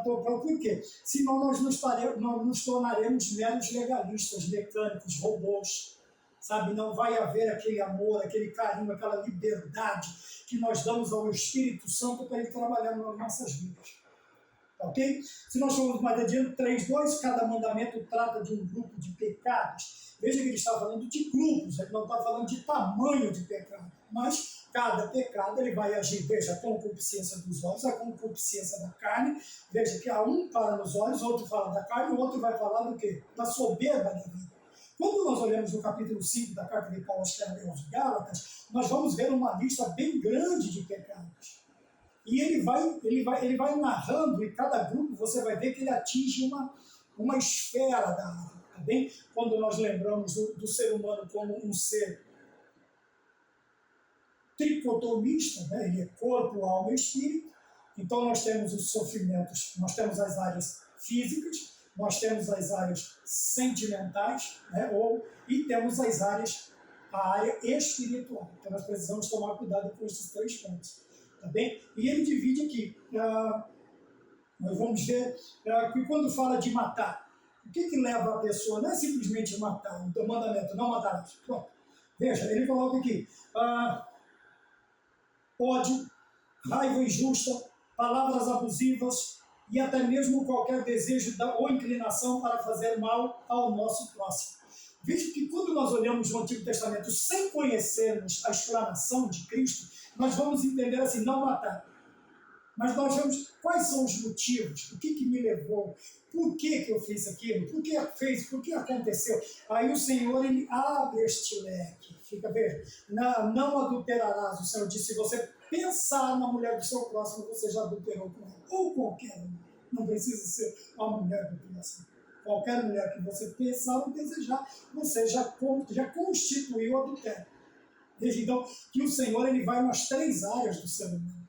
Speaker 1: Por quê? Senão nós nos tornaremos meros legalistas, mecânicos, robôs. Sabe? Não vai haver aquele amor, aquele carinho, aquela liberdade que nós damos ao Espírito Santo para ele trabalhar nas nossas vidas. Ok? Se nós formos mais adiante, 3:2, cada mandamento trata de um grupo de pecados. Veja que ele está falando de grupos, ele não está falando de tamanho de pecado, mas cada pecado ele vai agir, veja, a concupiscência dos olhos, a concupiscência da carne, veja que um fala nos olhos, outro fala da carne, o outro vai falar do quê? Da soberba da vida. Quando nós olhamos no capítulo 5 da carta de Paulo aos Gálatas, nós vamos ver uma lista bem grande de pecados. E ele vai narrando, e cada grupo você vai ver que ele atinge uma esfera da alma. Tá bem? Quando nós lembramos do ser humano como um ser tricotomista, né? Ele é corpo, alma e espírito. Então nós temos os sofrimentos, nós temos as áreas físicas, nós temos as áreas sentimentais, né? E temos a área espiritual. Então nós precisamos tomar cuidado com esses 3 pontos. Tá bem? E ele divide aqui. Nós vamos ver que quando fala de matar, o que leva a pessoa? Não é simplesmente matar, o mandamento, não matarás. Pronto. Veja, ele coloca aqui. Ódio, raiva injusta, palavras abusivas e até mesmo qualquer desejo ou inclinação para fazer mal ao nosso próximo. Veja que quando nós olhamos no Antigo Testamento sem conhecermos a explanação de Cristo, nós vamos entender assim, não matar. Mas nós vemos quais são os motivos, o que me levou, por que eu fiz aquilo, por que aconteceu. Aí o Senhor ele abre este leque. Fica vendo, não adulterarás, o Senhor disse, se você pensar na mulher do seu próximo, você já adulterou com ela. Ou qualquer uma, não precisa ser a mulher do próximo. Qualquer mulher que você pensar ou desejar, você já constituiu o adultério. Veja então que o Senhor ele vai nas 3 áreas do ser humano.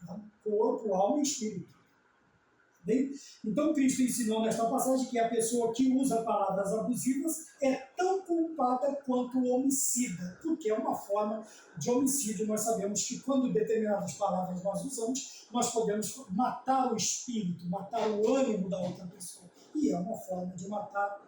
Speaker 1: Tá? Corpo, alma e espírito. Bem? Então Cristo ensinou nesta passagem que a pessoa que usa palavras abusivas é tão culpada quanto homicida, porque é uma forma de homicídio. Nós sabemos que quando determinadas palavras nós usamos, nós podemos matar o espírito, matar o ânimo da outra pessoa. E é uma forma de matar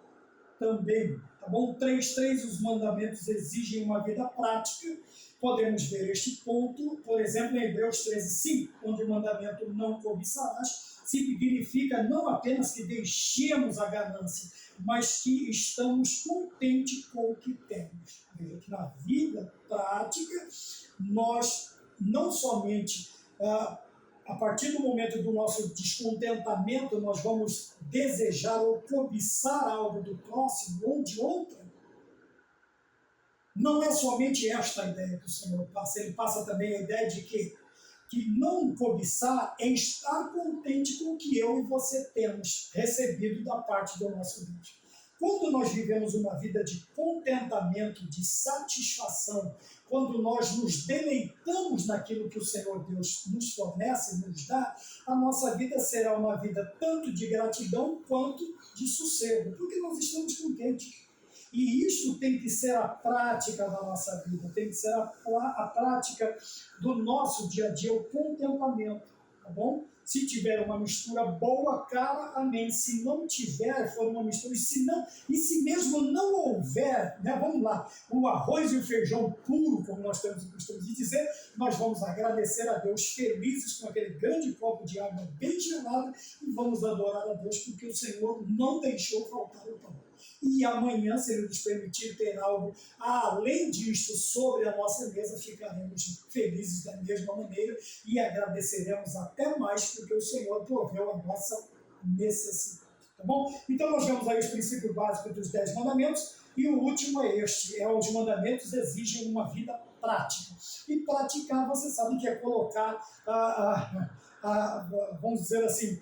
Speaker 1: também. Tá bom? 3.3, os mandamentos exigem uma vida prática. Podemos ver este ponto, por exemplo, em Hebreus 13:5, onde o mandamento não cobiçarás significa não apenas que deixemos a ganância, mas que estamos contentes com o que temos. Veja que na vida prática, nós não somente, a partir do momento do nosso descontentamento, nós vamos desejar ou cobiçar algo do próximo ou de outra. Não é somente esta a ideia que o Senhor passa, ele passa também a ideia de que não cobiçar é estar contente com o que eu e você temos recebido da parte do nosso Deus. Quando nós vivemos uma vida de contentamento, de satisfação, quando nós nos deleitamos naquilo que o Senhor Deus nos fornece, nos dá, a nossa vida será uma vida tanto de gratidão quanto de sossego, porque nós estamos contentes. E isso tem que ser a prática da nossa vida, tem que ser a prática do nosso dia a dia, o contentamento, tá bom? Se tiver uma mistura boa, cara, amém. Se não tiver, for uma mistura, e se mesmo não houver, né, vamos lá, o arroz e o feijão puro, como nós temos o costume de dizer, nós vamos agradecer a Deus felizes com aquele grande copo de água bem gelada e vamos adorar a Deus porque o Senhor não deixou faltar o pão. E amanhã, se Ele nos permitir ter algo além disto sobre a nossa mesa, ficaremos felizes da mesma maneira e agradeceremos até mais porque o Senhor proveu a nossa necessidade. Tá bom? Então nós vemos aí os princípios básicos dos 10 mandamentos e o último é este, os mandamentos exigem uma vida prática. E praticar, você sabe que é colocar, vamos dizer assim,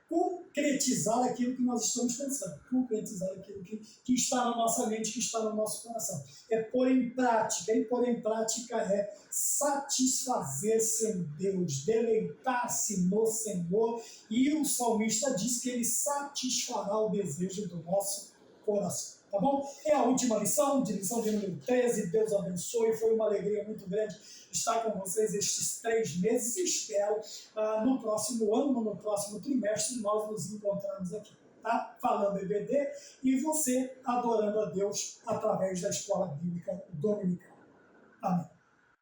Speaker 1: concretizar aquilo que nós estamos pensando, concretizar aquilo que está na nossa mente, que está no nosso coração. É pôr em prática, e pôr em prática é satisfazer-se em Deus, deleitar-se no Senhor, e o salmista diz que ele satisfará o desejo do nosso coração. Tá bom? É a última lição de número 13. Deus abençoe. Foi uma alegria muito grande estar com vocês estes 3 meses. Espero no próximo ano, no próximo trimestre, nós nos encontrarmos aqui. Tá? Falando EBD e você adorando a Deus através da Escola Bíblica Dominical. Amém.